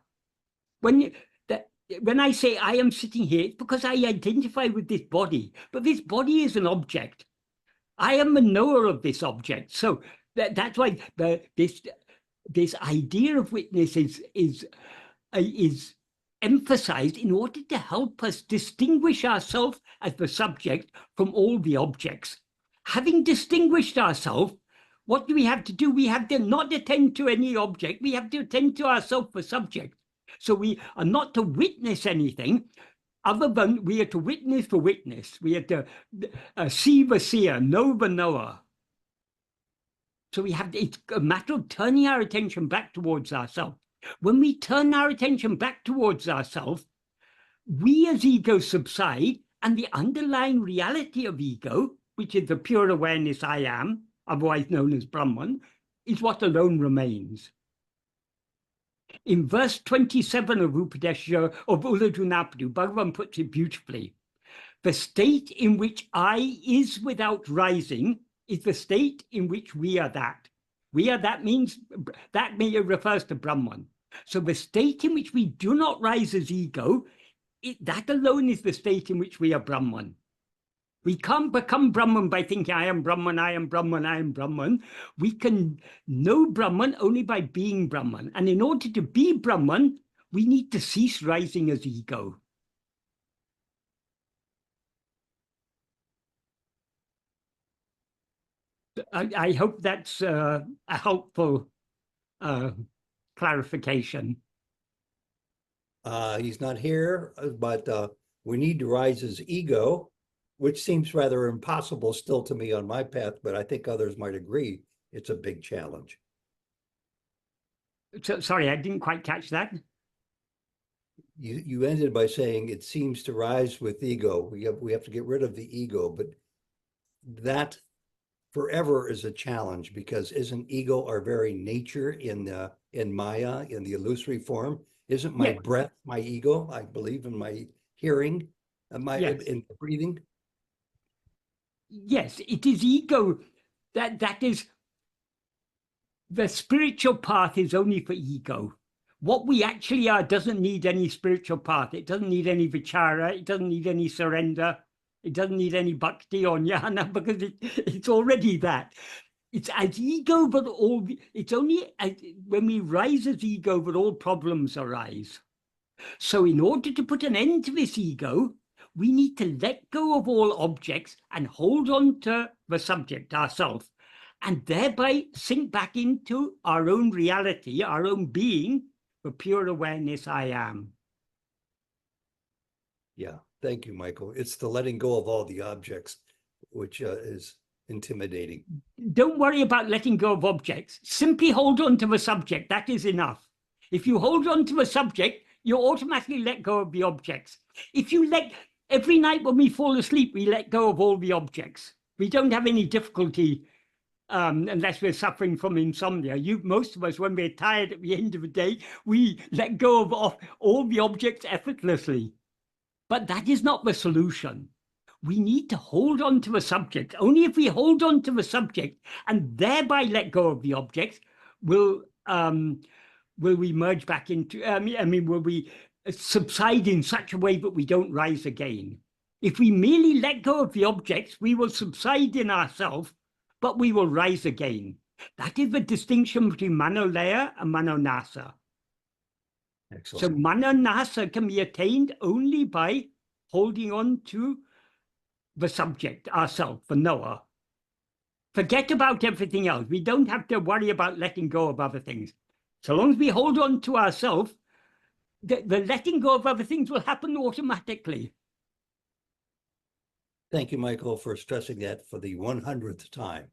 When I say I am sitting here, it's because I identify with this body, but this body is an object. I am the knower of this object. So that's why this idea of witness is emphasized in order to help us distinguish ourselves as the subject from all the objects. Having distinguished ourselves, what do we have to do? We have to not attend to any object. We have to attend to ourselves, the subject. So we are not to witness anything other than we are to witness the witness. We are to see the seer, know the knower. So it's a matter of turning our attention back towards ourselves. When we turn our attention back towards ourselves, we as ego subside, and the underlying reality of ego, which is the pure awareness I am, otherwise known as Brahman, is what alone remains. In verse 27 of Upadesha of Ulladu, Bhagavan puts it beautifully. The state in which I is without rising is the state in which we are that. We are that means, that refers to Brahman. So the state in which we do not rise as ego, that alone is the state in which we are Brahman. We can't become Brahman by thinking, I am Brahman, I am Brahman, I am Brahman. We can know Brahman only by being Brahman. And in order to be Brahman, we need to cease rising as ego. I hope that's a helpful clarification. He's not here, but we need to rise his ego, which seems rather impossible still to me on my path, but I think others might agree it's a big challenge. So, sorry, I didn't quite catch that. You ended by saying it seems to rise with ego. We have to get rid of the ego, but that forever is a challenge, because isn't ego our very nature in Maya, in the illusory form? Isn't my breath my ego? I believe in my hearing, in breathing. Yes, it is ego. That is, the spiritual path is only for ego. What we actually are doesn't need any spiritual path. It doesn't need any vichara. It doesn't need any surrender. It doesn't need any bhakti or jnana, because it's already that. It's as ego, but it's only when we rise as ego that all problems arise. So in order to put an end to this ego, we need to let go of all objects and hold on to the subject, ourself, and thereby sink back into our own reality, our own being, the pure awareness I am. Yeah, thank you, Michael. It's the letting go of all the objects, which is intimidating. Don't worry about letting go of objects. Simply hold on to the subject. That is enough. If you hold on to the subject, you automatically let go of the objects. If you every night when we fall asleep, we let go of all the objects. We don't have any difficulty unless we're suffering from insomnia. Most of us, when we're tired at the end of the day, we let go of all the objects effortlessly. But that is not the solution. We need to hold on to the subject. Only if we hold on to the subject and thereby let go of the objects will we merge back into, will we subside in such a way that we don't rise again. If we merely let go of the objects, we will subside in ourselves, but we will rise again. That is the distinction between manolaya and manonasa. Excellent. So manonasa can be attained only by holding on to the subject, ourself, the knower. Forget about everything else. We don't have to worry about letting go of other things. So long as we hold on to ourselves, the letting go of other things will happen automatically. Thank you, Michael, for stressing that for the 100th time.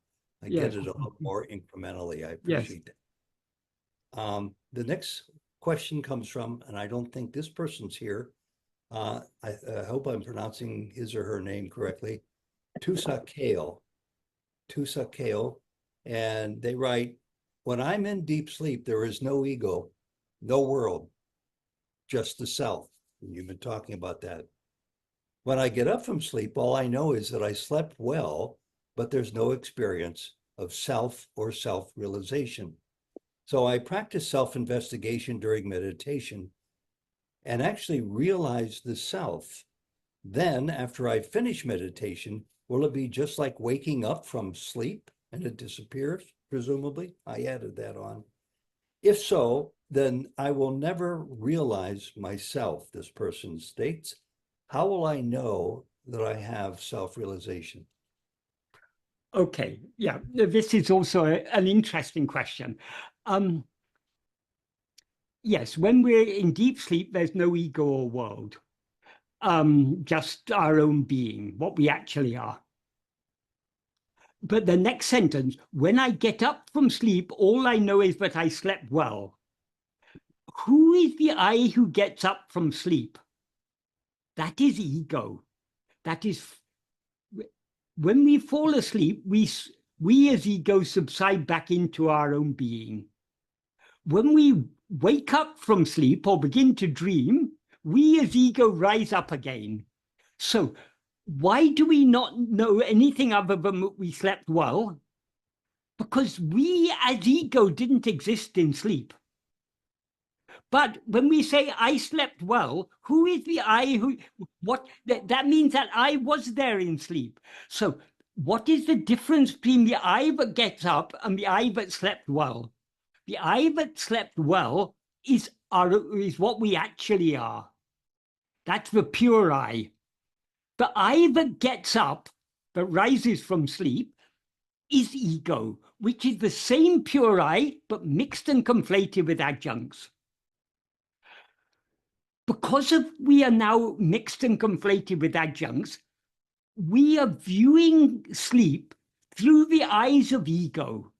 I get it a lot more incrementally. I appreciate that. The next question comes from, and I don't think this person's here. I hope I'm pronouncing his or her name correctly. Tusa Kale, and they write, when I'm in deep sleep, there is no ego, no world, just the self. And you've been talking about that. When I get up from sleep, all I know is that I slept well, but there's no experience of self or self-realization. So I practice self-investigation during meditation and actually realize the self. Then, after I finish meditation, will it be just like waking up from sleep and it disappears, presumably? I added that on. If so, then I will never realize myself, this person states. How will I know that I have self-realization? Okay, yeah, this is also an interesting question. Yes, when we're in deep sleep, there's no ego or world, just our own being, what we actually are. But the next sentence, when I get up from sleep, all I know is that I slept well. Who is the I who gets up from sleep? That is ego. That is, when we fall asleep, we as ego subside back into our own being. When we wake up from sleep or begin to dream, we as ego rise up again. So why do we not know anything other than we slept well? Because we as ego didn't exist in sleep. But when we say I slept well, who is the I who, that means that I was there in sleep. So what is the difference between the I that gets up and the I that slept well? The I that slept well is is what we actually are. That's the pure I. The I that gets up, that rises from sleep, is ego, which is the same pure I, but mixed and conflated with adjuncts. Because we are now mixed and conflated with adjuncts, we are viewing sleep through the eyes of ego.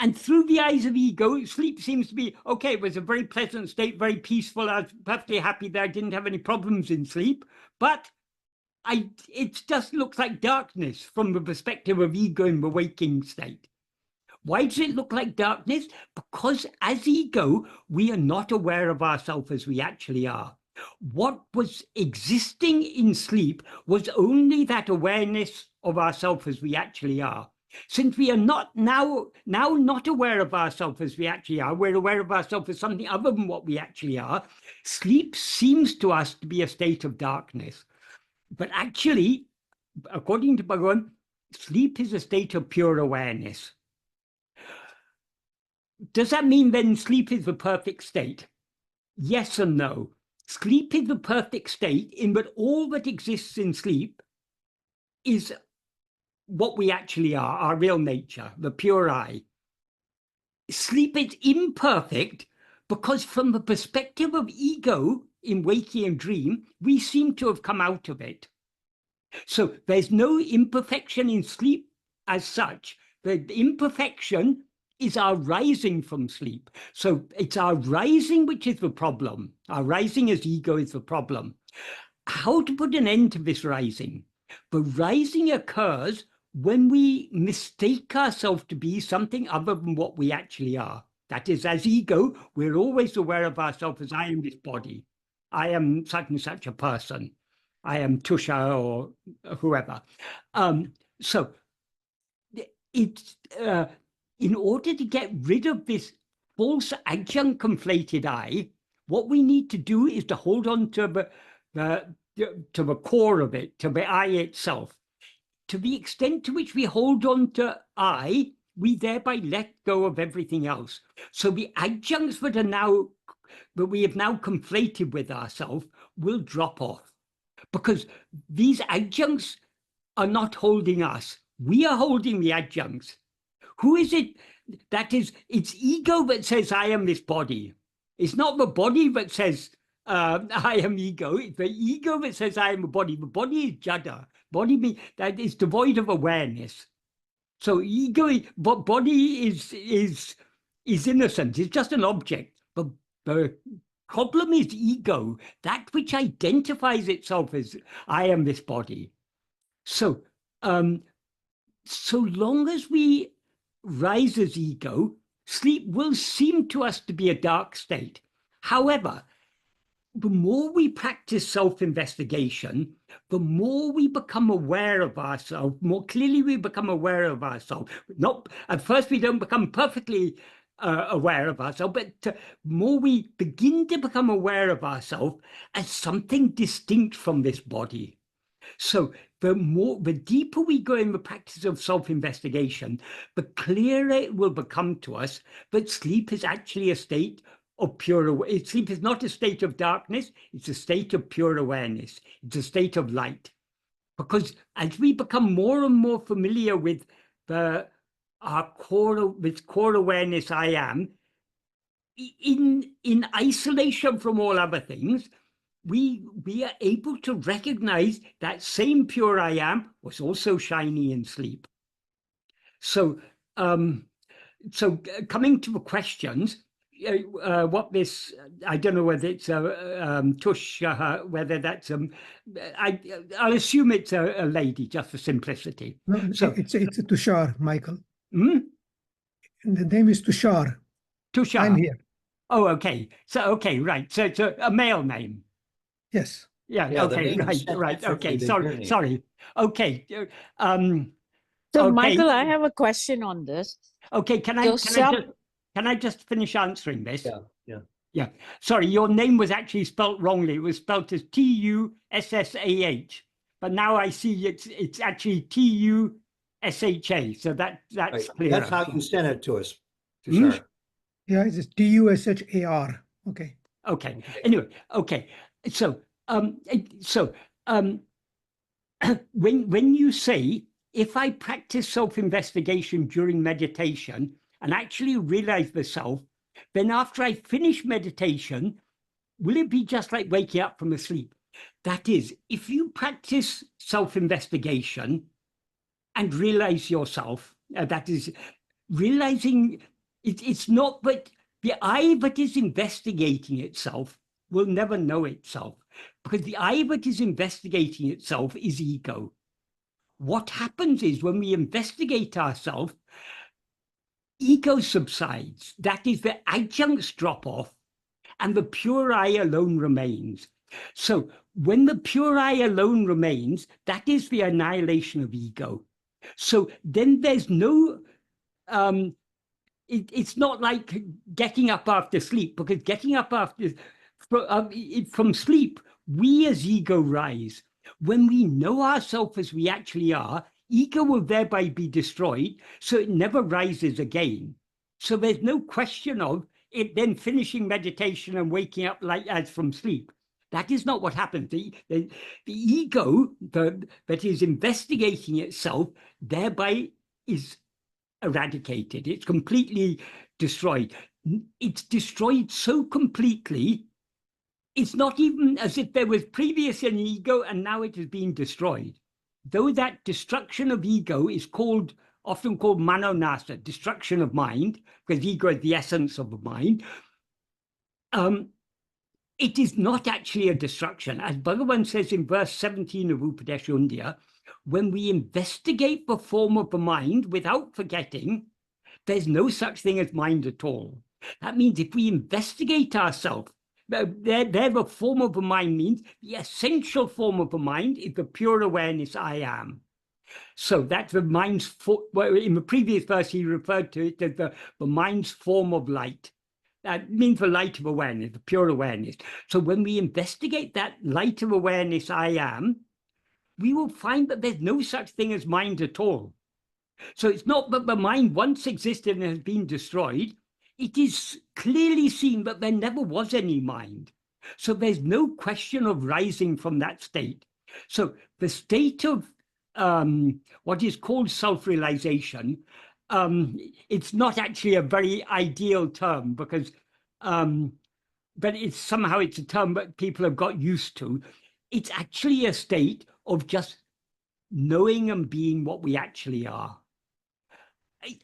And through the eyes of ego, sleep seems to be, okay, it was a very pleasant state, very peaceful. I was perfectly happy that I didn't have any problems in sleep. But it just looks like darkness from the perspective of ego in the waking state. Why does it look like darkness? Because as ego, we are not aware of ourselves as we actually are. What was existing in sleep was only that awareness of ourselves as we actually are. Since we are not now not aware of ourselves as we actually are, we're aware of ourselves as something other than what we actually are. Sleep seems to us to be a state of darkness. But actually, according to Bhagavan, sleep is a state of pure awareness. Does that mean then sleep is the perfect state? Yes and no. Sleep is the perfect state in that all that exists in sleep is what we actually are, our real nature, the pure I. Sleep is imperfect because from the perspective of ego in waking and dream, we seem to have come out of it. So there's no imperfection in sleep as such. The imperfection is our rising from sleep. So it's our rising which is the problem. Our rising as ego is the problem. How to put an end to this rising? The rising occurs when we mistake ourselves to be something other than what we actually are. That is, as ego, we're always aware of ourselves as I am this body. I am such and such a person. I am Tusha or whoever. So it's in order to get rid of this false adjunct conflated I, what we need to do is to hold on to the core of it, to the I itself. To the extent to which we hold on to I, we thereby let go of everything else. So the adjuncts that we have now conflated with ourselves will drop off. Because these adjuncts are not holding us. We are holding the adjuncts. Who is it? That is, it's ego that says, I am this body. It's not the body that says, I am ego. It's the ego that says, I am a body. The body is jada. Body that is devoid of awareness. So ego, but body is innocent. It's just an object. But the problem is ego, that which identifies itself as I am this body. So, so long as we rise as ego, sleep will seem to us to be a dark state. However, the more we practice self-investigation, the more we become aware of ourselves, more clearly we become aware of ourselves. Not at first we don't become perfectly aware of ourselves, but more we begin to become aware of ourselves as something distinct from this body. So the deeper we go in the practice of self-investigation, the clearer it will become to us that sleep is actually a state of pure awareness. Sleep is not a state of darkness, it's a state of pure awareness. It's a state of light. Because as we become more and more familiar with this core awareness I am, in isolation from all other things, we are able to recognize that same pure I am was also shiny in sleep. So, coming to the questions, what this, I don't know whether it's Tush, whether that's I'll assume it's a lady, just for simplicity. No, So it's Tushar, Michael. hmm? The name is Tushar. Tushar. I'm here. Oh, okay. So okay, right. So it's a male name. Yes. Yeah. Yeah, the Okay. name is Right. differently Okay. than your Sorry. name. Sorry. Okay. So, okay. Michael, I have a question on this. Okay. Can I just finish answering this? Yeah. Sorry, your name was actually spelt wrongly. It was spelt as Tussah, but now I see it's actually Tusha. So that's Right. clear. That's how you sent it to us. Hmm? Tushar. Yeah, it's Tushar. Okay. Okay. Anyway, okay. So, when you say, if I practice self-investigation during meditation and actually realize the self, then after I finish meditation, will it be just like waking up from a sleep? That is, if you practice self-investigation and realize yourself, that is, realizing it's not but the I that is investigating itself will never know itself, because the I that is investigating itself is ego. What happens is when we investigate ourselves, ego subsides. That is, the adjuncts drop off and the pure I alone remains. So when the pure I alone remains, that is the annihilation of ego. So then there's no, it's not like getting up after sleep, because getting up after from sleep, we as ego rise. When we know ourselves as we actually are, ego will thereby be destroyed, so it never rises again. So there's no question of it then finishing meditation and waking up like as from sleep. That is not what happens. The ego that is investigating itself thereby is eradicated. It's completely destroyed. It's destroyed so completely, it's not even as if there was previous an ego and now it has been destroyed. Though that destruction of ego is often called mano-nasa, destruction of mind, because ego is the essence of the mind, it is not actually a destruction. As Bhagavan says in verse 17 of Upadeshundya, when we investigate the form of the mind without forgetting, there's no such thing as mind at all. That means if we investigate ourselves, the form of the mind means the essential form of the mind is the pure awareness I am. So that's the mind's, in the previous verse, he referred to it as the mind's form of light. That means the light of awareness, the pure awareness. So when we investigate that light of awareness I am, we will find that there's no such thing as mind at all. So it's not that the mind once existed and has been destroyed. It is clearly seen that there never was any mind. So there's no question of rising from that state. So the state of what is called self-realization, it's not actually a very ideal term, because but it's a term that people have got used to. It's actually a state of just knowing and being what we actually are.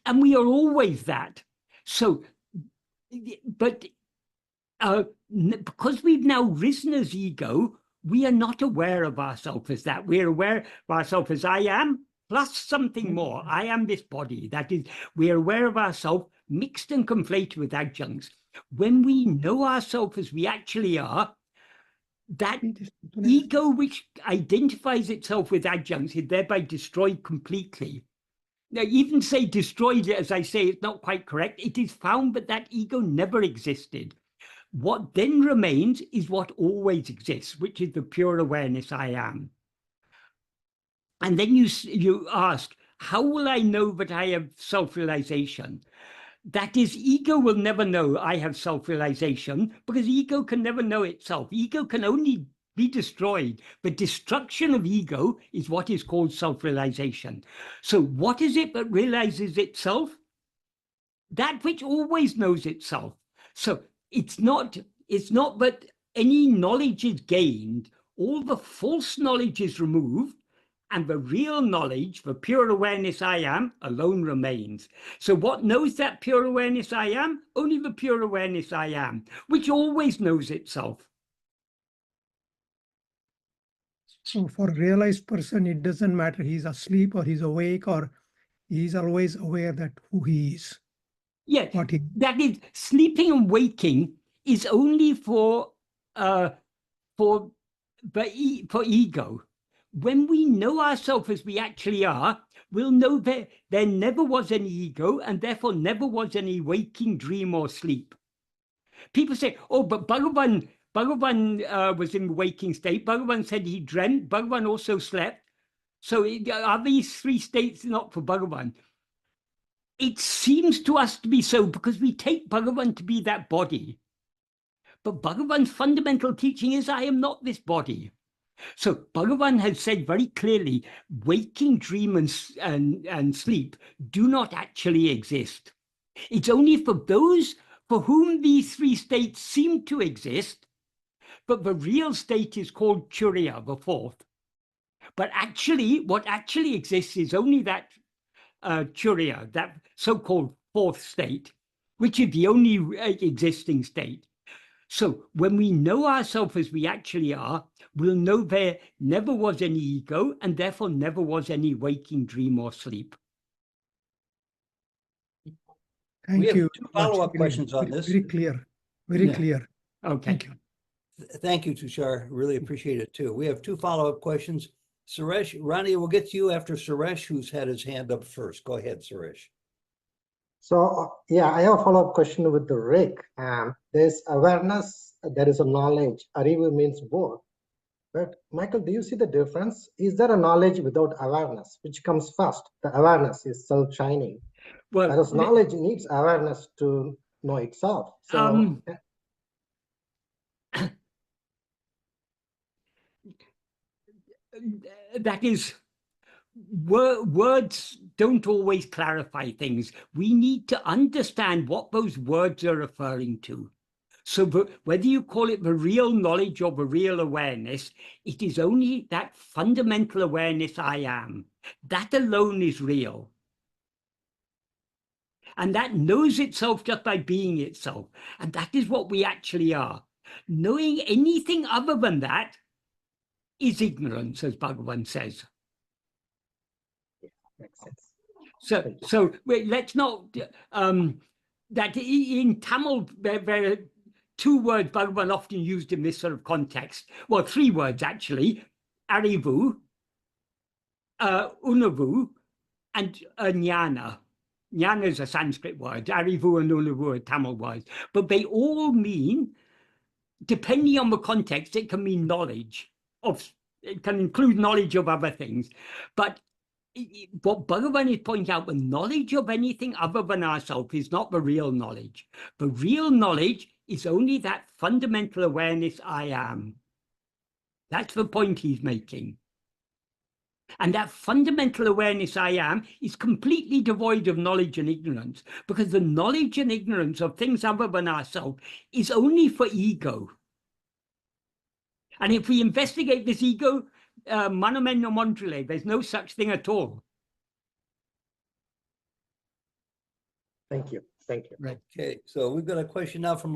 And we are always that. So, but because we've now risen as ego, we are not aware of ourselves as that. We're aware of ourselves as I am, plus something more. I am this body. That is, we are aware of ourselves mixed and conflated with adjuncts. When we know ourselves as we actually are, that ego which identifies itself with adjuncts is thereby destroyed completely. Now, even say destroyed, as I say, it's not quite correct. It is found that that ego never existed. What then remains is what always exists, which is the pure awareness I am. And then you ask, how will I know that I have self-realization? That is, ego will never know I have self-realization, because ego can never know itself. Ego can only be destroyed. The destruction of ego is what is called self-realization. So what is it that realizes itself? That which always knows itself. So it's not that any knowledge is gained, all the false knowledge is removed, and the real knowledge, the pure awareness I am, alone remains. So what knows that pure awareness I am? Only the pure awareness I am, which always knows itself. So for a realized person, it doesn't matter he's asleep or he's awake, or he's always aware that who he is. Yeah, that is, sleeping and waking is only for ego. When we know ourselves as we actually are, we'll know that there never was any ego, and therefore never was any waking, dream, or sleep. People say, oh, but Bhagavan was in the waking state. Bhagavan said he dreamt. Bhagavan also slept. So are these three states not for Bhagavan? It seems to us to be so, because we take Bhagavan to be that body. But Bhagavan's fundamental teaching is, I am not this body. So Bhagavan has said very clearly, waking, dream, and sleep do not actually exist. It's only for those for whom these three states seem to exist, but the real state is called Turiya, the fourth. But actually, what actually exists is only that Turiya, that so-called fourth state, which is the only existing state. So when we know ourselves as we actually are, we'll know there never was any ego, and therefore never was any waking, dream, or sleep. Thank have you. two very much. follow-up Very- questions on very- this. Very clear, very Yeah. clear. Okay. Thank you. Thank you, Tushar. Really appreciate it too. We have two follow-up questions. Suresh, Ronnie, we'll get to you after Suresh, who's had his hand up first. Go ahead, Suresh. So, yeah, I have a follow-up question with the Rick. There's awareness, there is a knowledge. Arivu means both. But Michael, do you see the difference? Is there a knowledge without awareness? Which comes first? The awareness is self-shining. Well, Whereas knowledge needs awareness to know itself. So, that is, words don't always clarify things. We need to understand what those words are referring to. So whether you call it the real knowledge or the real awareness, it is only that fundamental awareness I am. That alone is real. And that knows itself just by being itself. And that is what we actually are. Knowing anything other than that is ignorance, as Bhagavan says. makes sense. So wait, let's not, that in Tamil, there are two words Bhagavan often used in this sort of context. Well, three words actually, arivu, unavu, and jnana. Jnana is a Sanskrit word, arivu and unavu are Tamil words, but they all mean, depending on the context, it can mean knowledge of, it can include knowledge of other things. But what Bhagavan is pointing out, the knowledge of anything other than ourselves is not the real knowledge. The real knowledge is only that fundamental awareness I am. That's the point he's making. And that fundamental awareness I am is completely devoid of knowledge and ignorance, because the knowledge and ignorance of things other than ourselves is only for ego. And if we investigate this ego, Manomen no Mondrile, there's no such thing at all. Thank you. Thank you. Right. Okay, so we've got a question now from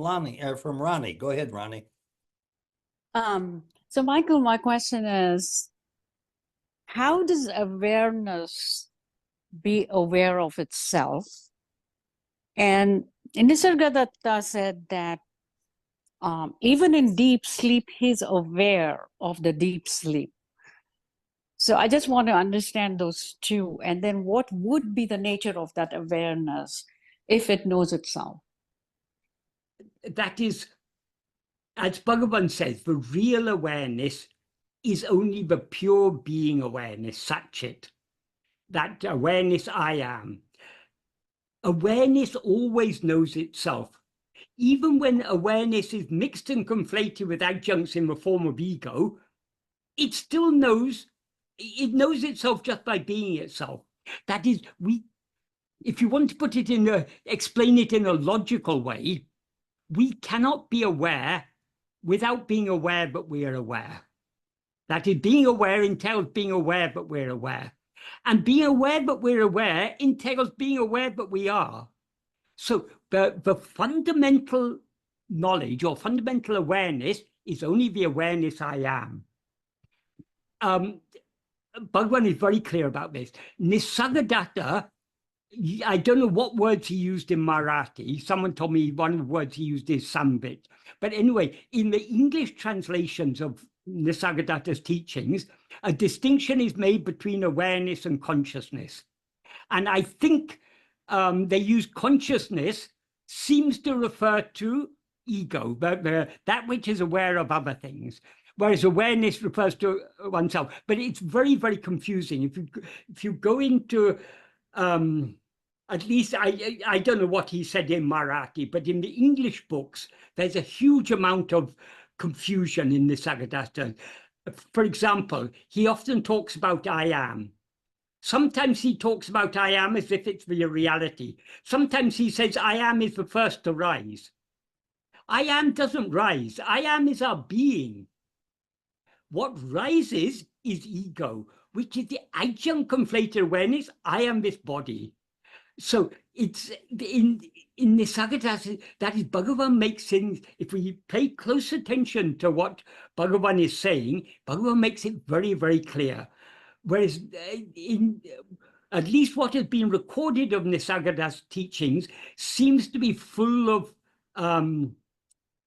from Ronnie. Go ahead, Ronnie. So Michael, my question is, how does awareness be aware of itself? And Nisargadatta said that even in deep sleep, he's aware of the deep sleep. So I just want to understand those two. And then what would be the nature of that awareness if it knows itself? That is, as Bhagavan says, the real awareness is only the pure being awareness, Satchit. That awareness I am. Awareness always knows itself. Even when awareness is mixed and conflated with adjuncts in the form of ego, it still knows, it knows itself just by being itself. That is, if you want to put it explain it in a logical way, we cannot be aware without being aware that we are aware. That is, being aware entails being aware that we're aware. And being aware that we're aware entails being aware that we are. So the fundamental knowledge or fundamental awareness is only the awareness I am. Bhagavan is very clear about this. Nisargadatta, I don't know what words he used in Marathi. Someone told me one of the words he used is sambit. But anyway, in the English translations of Nisargadatta's teachings, a distinction is made between awareness and consciousness. And I think they use consciousness seems to refer to ego, that which is aware of other things, whereas awareness refers to oneself. But it's very, very confusing. If you go into at least I don't know what he said in Marathi, but in the English books, there's a huge amount of confusion in Nisargadatta. For example, he often talks about I am. Sometimes he talks about I am as if it's the reality. Sometimes he says I am is the first to rise. I am doesn't rise. I am is our being. What rises is ego, which is the adjunct conflated awareness. I am this body. So it's in Nisargadatta, that is, Bhagavan makes things, if we pay close attention to what Bhagavan is saying, Bhagavan makes it very, very clear. Whereas in at least what has been recorded of Nisargadatta's teachings seems to be full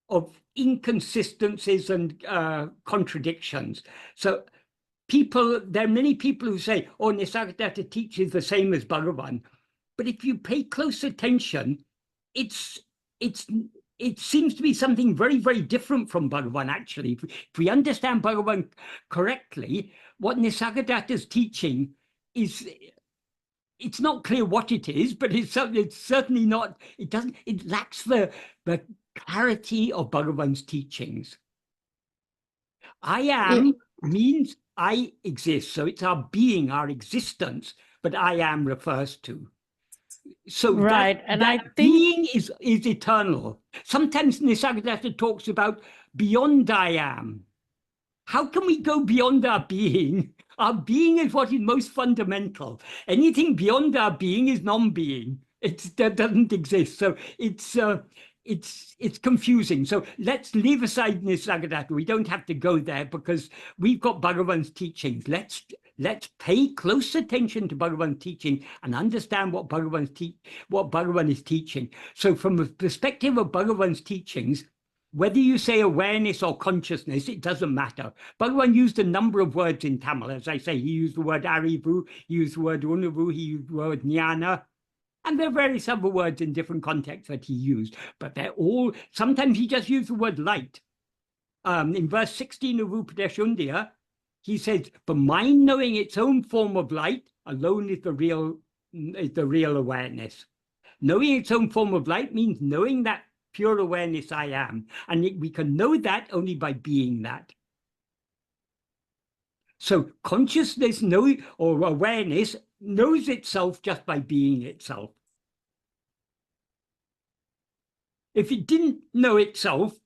of inconsistencies and contradictions. So there are many people who say, oh, Nisargadatta teaches the same as Bhagavan. But if you pay close attention, it seems to be something very, very different from Bhagavan, actually. If we understand Bhagavan correctly, what Nisargadatta's teaching is, it's not clear what it is, but it's certainly not, it lacks the clarity of Bhagavan's teachings. I am means I exist. So it's our being, our existence, but I am refers to. So Right, and I think being is eternal. Sometimes Nisargadatta talks about beyond I am. How can we go beyond our being? Our being is what is most fundamental. Anything beyond our being is non-being. That doesn't exist. So it's confusing. So let's leave aside Nisargadatta. We don't have to go there because we've got Bhagavan's teachings. Let's pay close attention to Bhagavan's teaching and understand what Bhagavan is teaching. So from the perspective of Bhagavan's teachings, whether you say awareness or consciousness, it doesn't matter. Bhagavan used a number of words in Tamil. As I say, he used the word arivu, he used the word unavu, he used the word jnana, and there are various other words in different contexts that he used. But they're all, sometimes he just used the word light. In verse 16 of Upadeshundya, he says, the mind knowing its own form of light alone is the real awareness. Knowing its own form of light means knowing that pure awareness I am. And we can know that only by being that. So consciousness or awareness knows itself just by being itself. If it didn't know itself,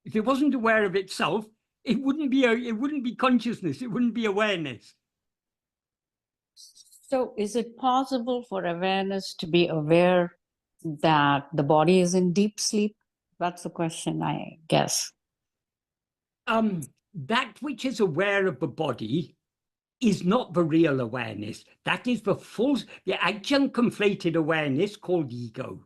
if it wasn't aware of itself, it wouldn't be consciousness, it wouldn't be awareness. so. Is it possible for awareness to be aware that the body is in deep sleep? That's the question, I guess. That which is aware of the body is not the real awareness. That is the adjunct conflated awareness called ego.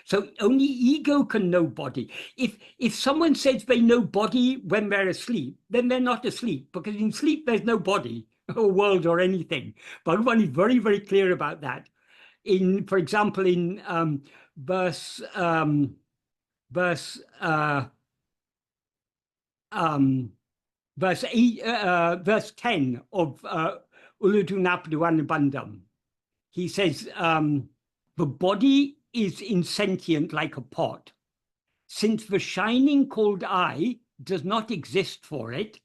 So only ego can know body. If someone says they know body when they're asleep, then they're not asleep, because in sleep there's no body or world or anything. Bhagavan is very, very clear about that. For example, in verse 10 of Uludunapadu, he says, the body is insentient like a pot. Since the shining called I does not exist for it,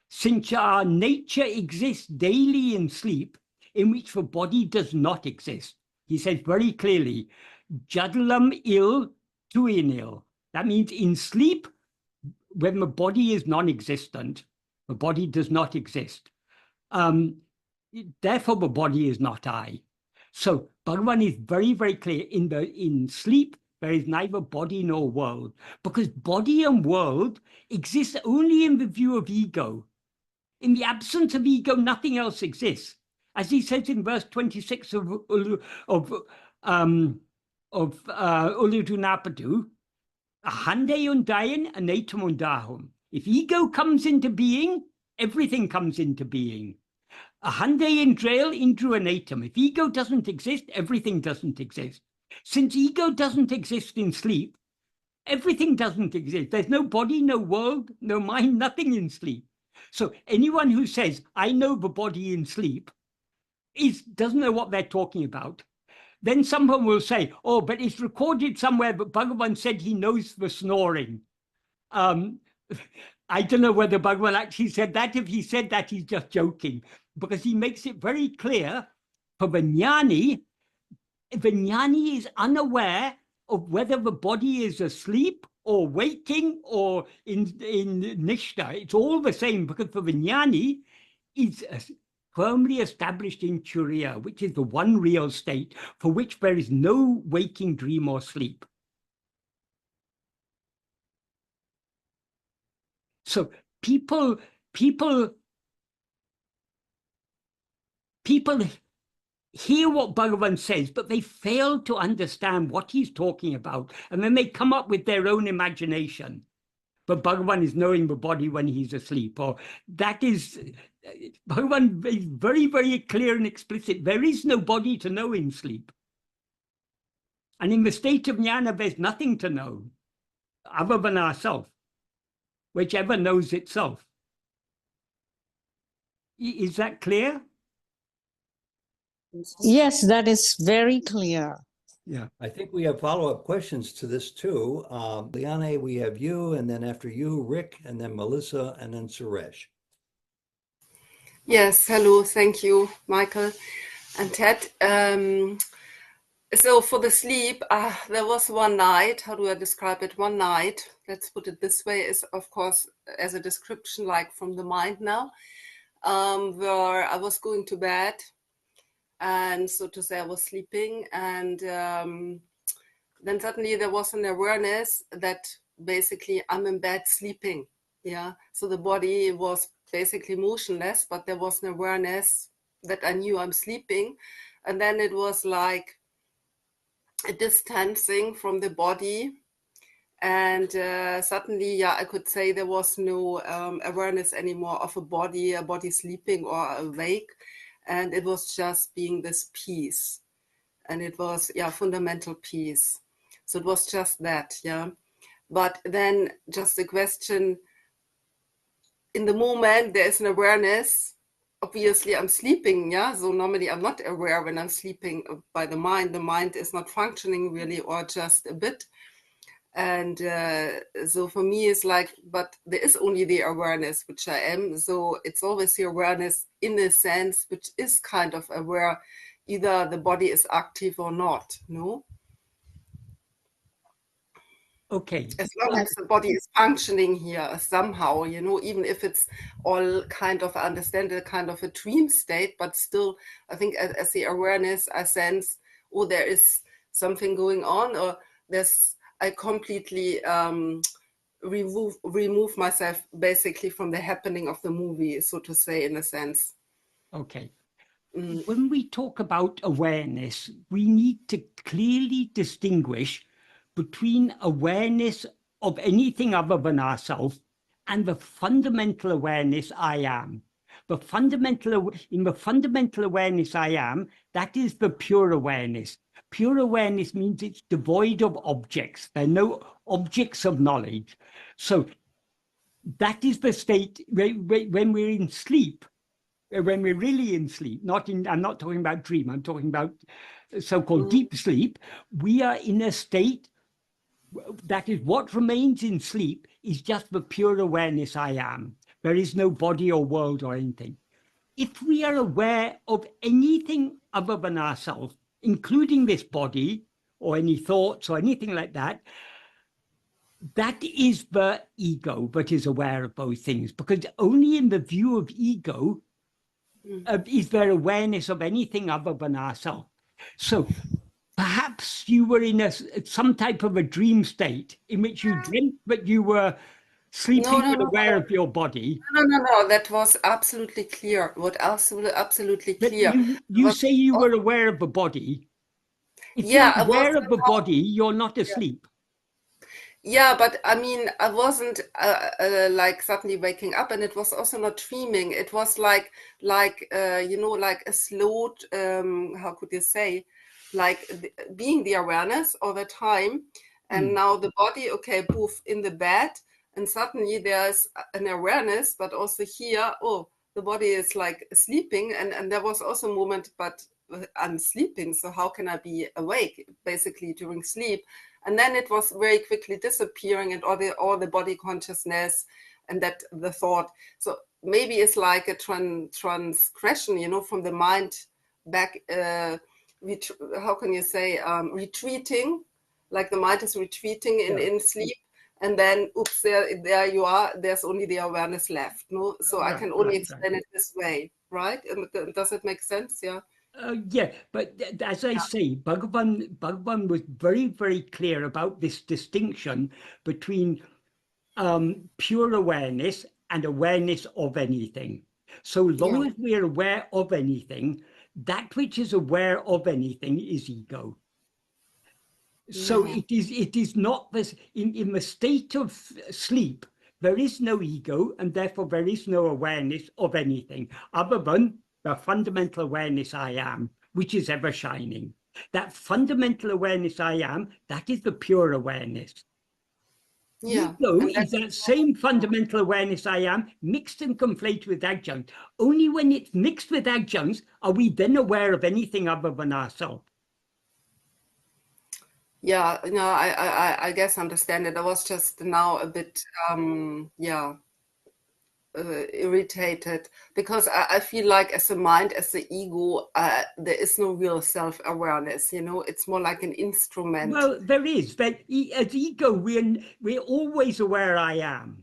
since our nature exists daily in sleep, in which the body does not exist. He says very clearly, Jadalam il tuinil. That means in sleep, when the body is non-existent, the body does not exist. Therefore, the body is not I. So Bhagavan is very, very clear. In sleep, there is neither body nor world, because body and world exist only in the view of ego. In the absence of ego, nothing else exists. As he says in verse 26 of Uludunapadu, ahande undayan anatum undahum. If ego comes into being, everything comes into being. Ahande indrail indru anatum. If ego doesn't exist, everything doesn't exist. Since ego doesn't exist in sleep, everything doesn't exist. There's no body, no world, no mind, nothing in sleep. So anyone who says, I know the body in sleep, doesn't know what they're talking about. then someone will say, oh, but it's recorded somewhere, but Bhagavan said he knows the snoring. I don't know whether Bhagavan actually said that. If he said that, he's just joking, because he makes it very clear for the jnani is unaware of whether the body is asleep or waking or in nishta. It's all the same, because for the jnani, it's firmly established in Turiya, which is the one real state for which there is no waking, dream, or sleep. So people hear what Bhagavan says, but they fail to understand what he's talking about, and then they come up with their own imagination. But Bhagavan is knowing the body when he's asleep, or that is, Bhagavan is very, very clear and explicit. There is no body to know in sleep. And in the state of jnana, there's nothing to know other than ourself, whichever knows itself. Is that clear? Yes, that is very clear. Yeah. I think we have follow-up questions to this too. Liane, we have you, and then after you, Rick, and then Melissa, and then Suresh. Yes, hello, thank you, Michael and Ted. So for the sleep, there was one night, how do I describe it? One night, let's put it this way, is of course as a description like from the mind now, where I was going to bed, and so to say I was sleeping, and then suddenly there was an awareness that basically I'm in bed sleeping. Yeah, so the body was basically motionless, but there was an awareness that I knew I'm sleeping. And then it was like a distancing from the body. And suddenly, yeah, I could say there was no awareness anymore of a body sleeping or awake. And it was just being this peace. And it was, yeah, fundamental peace. So it was just that, yeah. But then just the question, in the moment, there is an awareness. Obviously, I'm sleeping, yeah? So normally I'm not aware when I'm sleeping by the mind. The mind is not functioning really, or just a bit. And so for me, it's like, but there is only the awareness, which I am. So it's always the awareness in a sense, which is kind of aware, either the body is active or not, no? Okay. As long as the body is functioning here somehow, you know, even if it's all kind of, I understand a kind of a dream state, but still, I think as the awareness, I sense, oh, there is something going on, or I completely remove myself basically from the happening of the movie, so to say, in a sense. Okay. When we talk about awareness, we need to clearly distinguish between awareness of anything other than ourselves and the fundamental awareness I am. In the fundamental awareness I am, that is the pure awareness. Pure awareness means it's devoid of objects. There are no objects of knowledge. So that is the state when we're in sleep. When we're really in sleep, I'm not talking about dream, I'm talking about so-called deep sleep, we are in a state that is what remains in sleep is just the pure awareness I am. There is no body or world or anything. If we are aware of anything other than ourselves, including this body or any thoughts or anything like that, that is the ego that is aware of those things, because only in the view of ego is there awareness of anything other than ourselves. So perhaps you were in some type of a dream state in which you dreamt that you were sleeping and aware of your body. No, that was absolutely clear. What else? Absolutely clear. You say you were aware of the body. If Yeah, you're aware of the body, you're not asleep. Yeah, but I mean, I wasn't like suddenly waking up, and it was also not dreaming. It was like you know, like a slow, how could you say, like being the awareness all the time, and now the body, okay, poof, in the bed, and suddenly there's an awareness, but also here, oh, the body is like sleeping, and there was also a moment, but I'm sleeping, so how can I be awake basically during sleep? And then it was very quickly disappearing, and all the body consciousness and that the thought. So maybe it's like a transgression, you know, from the mind back, how can you say, retreating, like the mind is retreating in sleep. And then, oops, there you are. There's only the awareness left. No, so I can only explain it this way, right? Does it make sense? Yeah. Yeah, but as I say, Bhagavan was very, very clear about this distinction between pure awareness and awareness of anything. So long as we are aware of anything, that which is aware of anything is ego. So it is not this in the state of sleep, there is no ego, and therefore there is no awareness of anything other than the fundamental awareness I am, which is ever shining. That fundamental awareness I am, that is the pure awareness. Ego is that same fundamental awareness I am, mixed and conflated with adjuncts. Only when it's mixed with adjuncts are we then aware of anything other than ourselves. Yeah, no, I guess I understand it. I was just now a bit, irritated, because I feel like as a mind, as the ego, there is no real self-awareness, you know, it's more like an instrument. Well, there is. But as ego, we're always aware I am.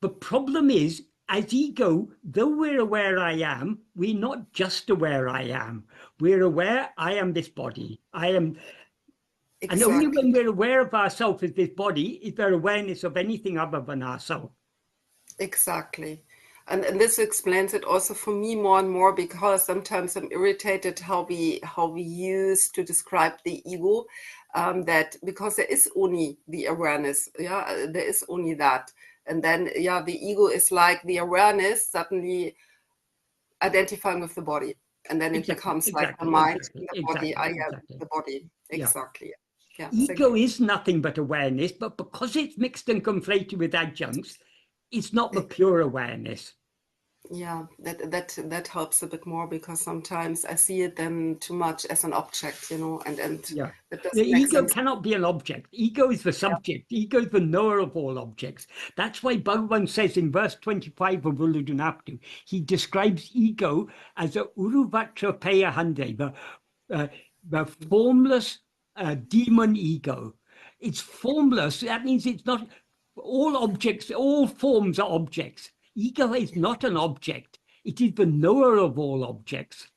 The problem is, as ego, though we're aware I am, we're not just aware I am. We're aware I am this body. I am. Exactly. And only when we're aware of ourselves as this body is there awareness of anything other than ourselves. Exactly. And this explains it also for me more and more, because sometimes I'm irritated how we use to describe the ego, that because there is only the awareness, there is only that. And then, the ego is like the awareness suddenly identifying with the body. And then it becomes like the mind, the body, I am the body. Exactly. Yeah. Ego is nothing but awareness, but because it's mixed and conflated with adjuncts, it's not the pure awareness. Yeah, that helps a bit more, because sometimes I see it then too much as an object, you know, and the ego cannot be an object. Ego is the subject. Ego is the knower of all objects. That's why Bhagavan says in verse 25 of Uludunaptu, he describes ego as a uruvatra payahande, the formless demon ego. It's formless. That means it's not all objects, all forms are objects. Ego is not an object. It is the knower of all objects.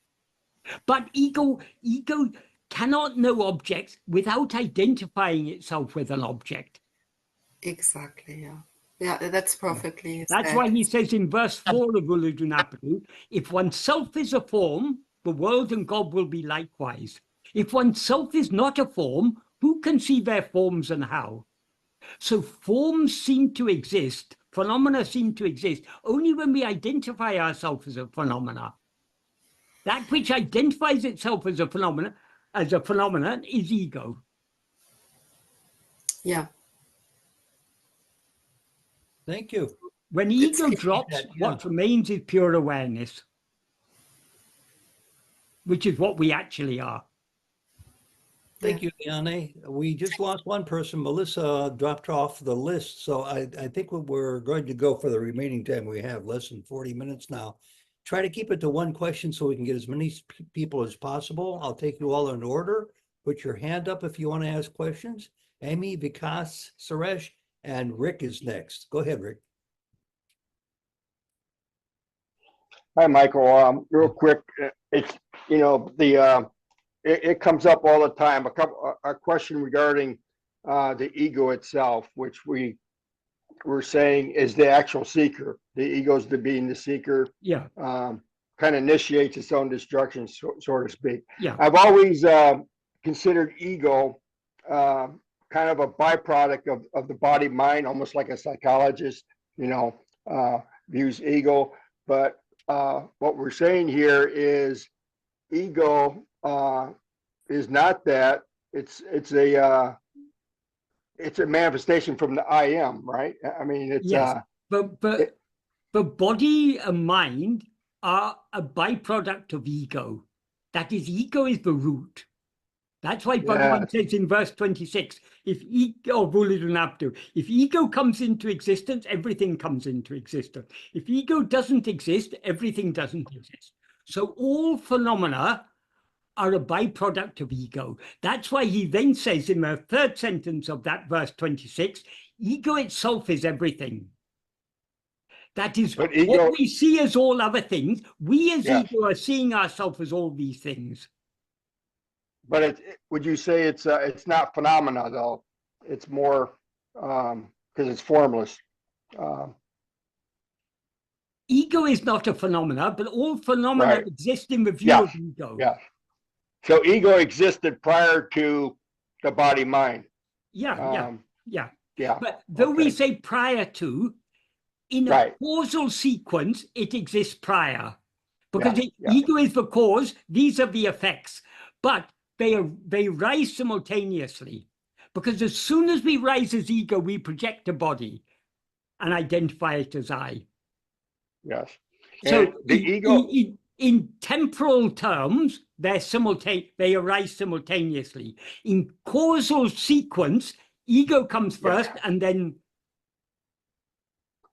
But ego cannot know objects without identifying itself with an object. Exactly, yeah. Yeah, that's perfectly That's said. why he says in verse 4 of Uludunapadu, if oneself is a form, the world and God will be likewise. If oneself is not a form, who can see their forms and how? So forms seem to exist, phenomena seem to exist, only when we identify ourselves as a phenomena. That which identifies itself as a phenomenon is ego. Yeah. Thank you. When ego drops, what remains is pure awareness, which is what we actually are. Thank you, Liane. We just lost one person. Melissa dropped off the list. So I think we're going to go for the remaining time we have, less than 40 minutes now. Try to keep it to one question so we can get as many people as possible. I'll take you all in order. Put your hand up if you want to ask questions. Amy, Vikas, Suresh, and Rick is next. Go ahead, Rick. Hi, Michael. Real quick, it's, you know, it comes up all the time. A question regarding the ego itself, which we were saying is the actual seeker. The ego is being the seeker. Yeah. Kind of initiates its own destruction, so to speak. Yeah. I've always considered ego kind of a byproduct of the body mind, almost like a psychologist, you know, views ego. But what we're saying here is ego is not that. It's a manifestation from the I am, right? I mean, it's but the body and mind are a byproduct of ego. That is, ego is the root. That's why Yes. Bhagavan says in verse 26, if ego, if ego comes into existence, everything comes into existence. If ego doesn't exist, everything doesn't exist. So all phenomena are a byproduct of ego. That's why he then says in the third sentence of that verse 26, ego itself is everything. That is, But ego- what we see as all other things, we as Yes. ego are seeing ourselves as all these things. But would you say it's not phenomena though? It's more because it's formless. Ego is not a phenomena, but all phenomena Right. exist in the view Yes. of ego. Yeah. So ego existed prior to the body mind. Yeah. Yeah. But though we Okay. say prior to, in a Right. causal sequence, it exists prior. Because Yeah. ego is the cause, these are the effects. But they rise simultaneously. Because as soon as we rise as ego, we project a body and identify it as I. Yes. So And the ego. in temporal terms, they arise simultaneously. In causal sequence, ego comes first, and then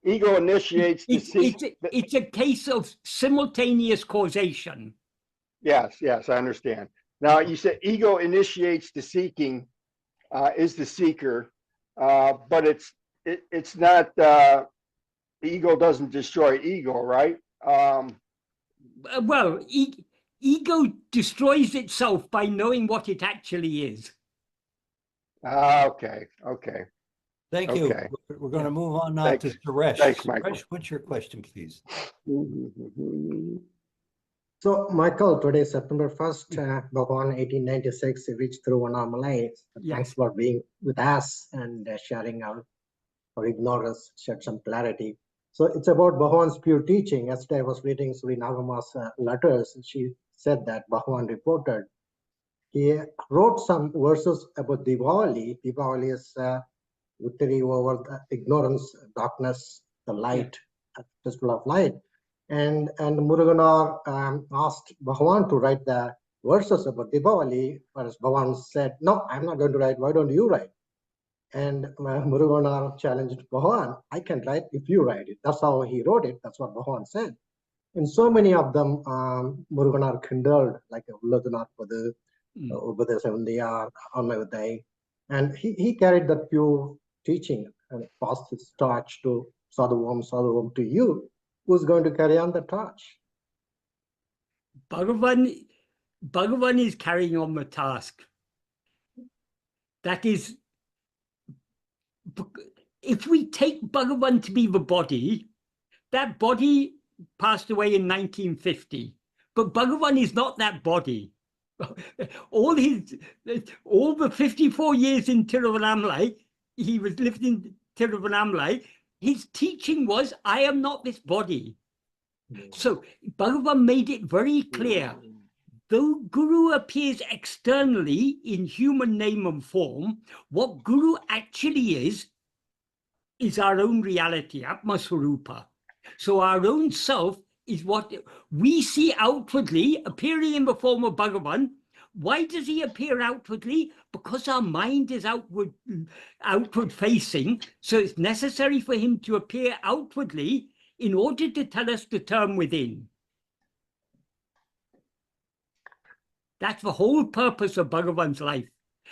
Ego initiates the it's a case of simultaneous causation. Yes, I understand. Now you said ego initiates the seeking, is the seeker, but it's not. Ego doesn't destroy ego, right? Well, ego destroys itself by knowing what it actually is. Okay. Thank you. Okay. We're going to move on now to Thanks. Suresh. Thanks, Michael. Suresh, what's your question, please? So, Michael, today, September 1st, Bhagavan 1896, he reached through Annamalai. Yes. Thanks for being with us and sharing our ignorance, shed some clarity. So, it's about Bhagavan's pure teaching. Yesterday, I was reading Sri Nagama's letters, and she said that Bhagavan reported he wrote some verses about Diwali. Diwali is victory over the ignorance, darkness, the light, festival of light. And Muruganar asked Bhagavan to write the verses about Diwali, whereas Bhagavan said, no, I'm not going to write. Why don't you write? And Muruganar challenged Bhagavan, I can write if you write it. That's how he wrote it. That's what Bhagavan said. And so many of them, Muruganar kindled, like Ulladanar Padu, Ubada Sevandiyar, Almavadai. And he carried that pure teaching and passed his torch to Sadhu Om to you. Who's going to carry on the torch? Bhagavan is carrying on the task. That is, if we take Bhagavan to be the body, that body passed away in 1950. But Bhagavan is not that body. All the 54 years in Tiruvannamalai, he was lived in Tiruvannamalai, his teaching was, I am not this body. So Bhagavan made it very clear, though Guru appears externally in human name and form, what Guru actually is our own reality, Atma-swarupa. So our own self is what we see outwardly appearing in the form of Bhagavan. Why does he appear outwardly? Because our mind is outward facing. So it's necessary for him to appear outwardly in order to tell us the term within. That's the whole purpose of Bhagavan's life.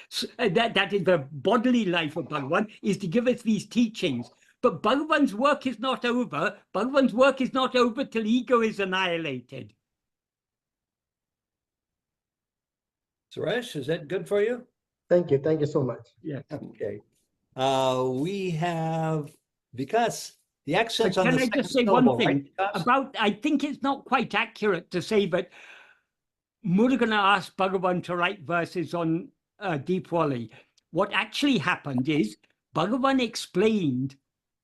So that is the bodily life of Bhagavan, is to give us these teachings. But Bhagavan's work is not over. Bhagavan's work is not over till ego is annihilated. Suresh, is that good for you? Thank you so much. Yes. Okay. We have, because the accents on Can the I second just say syllable, one thing right, Vikas? about, I think it's not quite accurate to say that Murugan asked Bhagavan to write verses on Deepwali. What actually happened is Bhagavan explained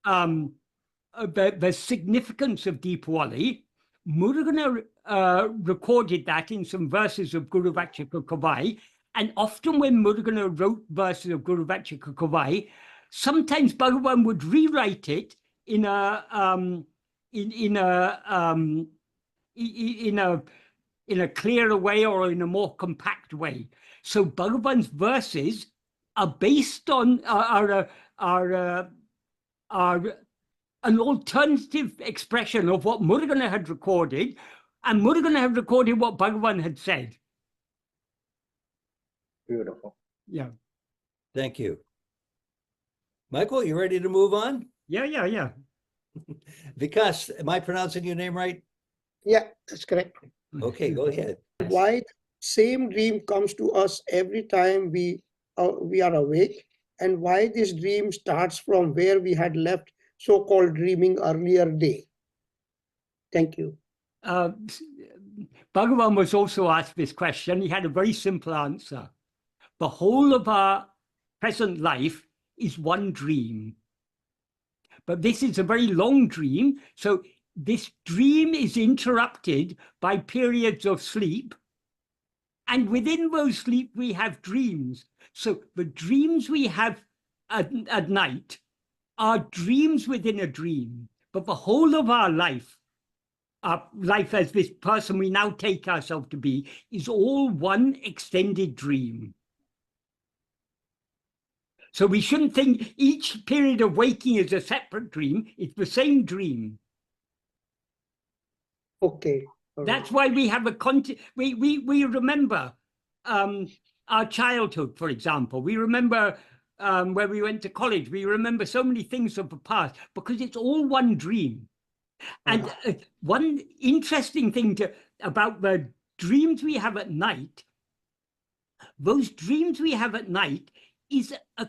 the significance of Deepwali. Murugan recorded that in some verses of Guru Vachaka Kavai, and often when Murugan wrote verses of Guru Vachaka Kavai, sometimes Bhagavan would rewrite it in a in a clearer way or in a more compact way. So Bhagavan's verses are based on are an alternative expression of what Murugan had recorded, and Murugan had recorded what Bhagavan had said. Beautiful. Yeah. Thank you. Michael, you ready to move on? Yeah. Vikas, am I pronouncing your name right? Yeah, that's correct. Okay, go ahead. Why same dream comes to us every time we are awake, and why this dream starts from where we had left so-called dreaming earlier day? Thank you. Bhagavan was also asked this question. He had a very simple answer. The whole of our present life is one dream. But this is a very long dream. So this dream is interrupted by periods of sleep. And within those sleep, we have dreams. So the dreams we have at night are dreams within a dream. But the whole of our life as this person we now take ourselves to be, is all one extended dream. So we shouldn't think each period of waking is a separate dream. It's the same dream. Okay. That's why we have we remember our childhood, for example. We remember where we went to college. We remember so many things of the past because it's all one dream. And one interesting thing about the dreams we have at night, those dreams we have at night is a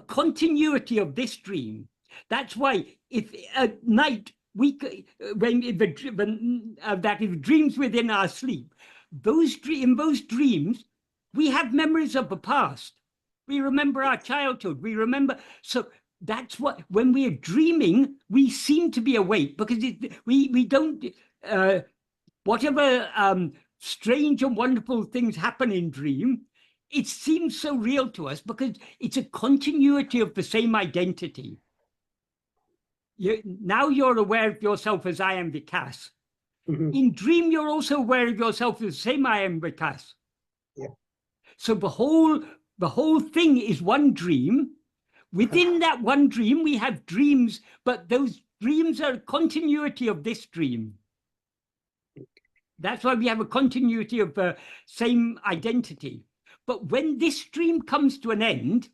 continuity of this dream. That's why if at night that is dreams within our sleep, in those dreams, we have memories of the past. We remember our childhood. We remember, so that's what, when we're dreaming, we seem to be awake because we don't, whatever strange and wonderful things happen in dream, it seems so real to us because it's a continuity of the same identity. Now you're aware of yourself as I am Vikas. Mm-hmm. In dream, you're also aware of yourself as the same I am Vikas. Yeah. So the whole thing is one dream. Within that one dream, we have dreams, but those dreams are a continuity of this dream. That's why we have a continuity of the same identity. But when this dream comes to an end,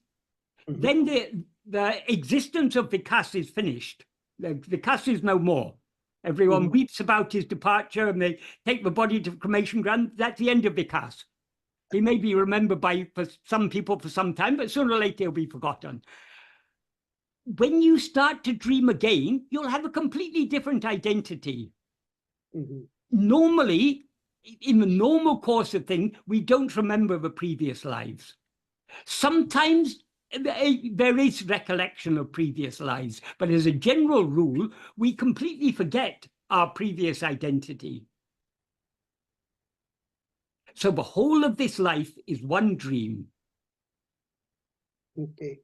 then the existence of Vikas is finished. Vikas is no more. Everyone weeps about his departure and they take the body to the cremation ground. That's the end of Vikas. He may be remembered for some people for some time, but sooner or later he'll be forgotten. When you start to dream again, you'll have a completely different identity. Normally, in the normal course of things, we don't remember the previous lives. Sometimes there is recollection of previous lives, but as a general rule, we completely forget our previous identity. So the whole of this life is one dream. Okay.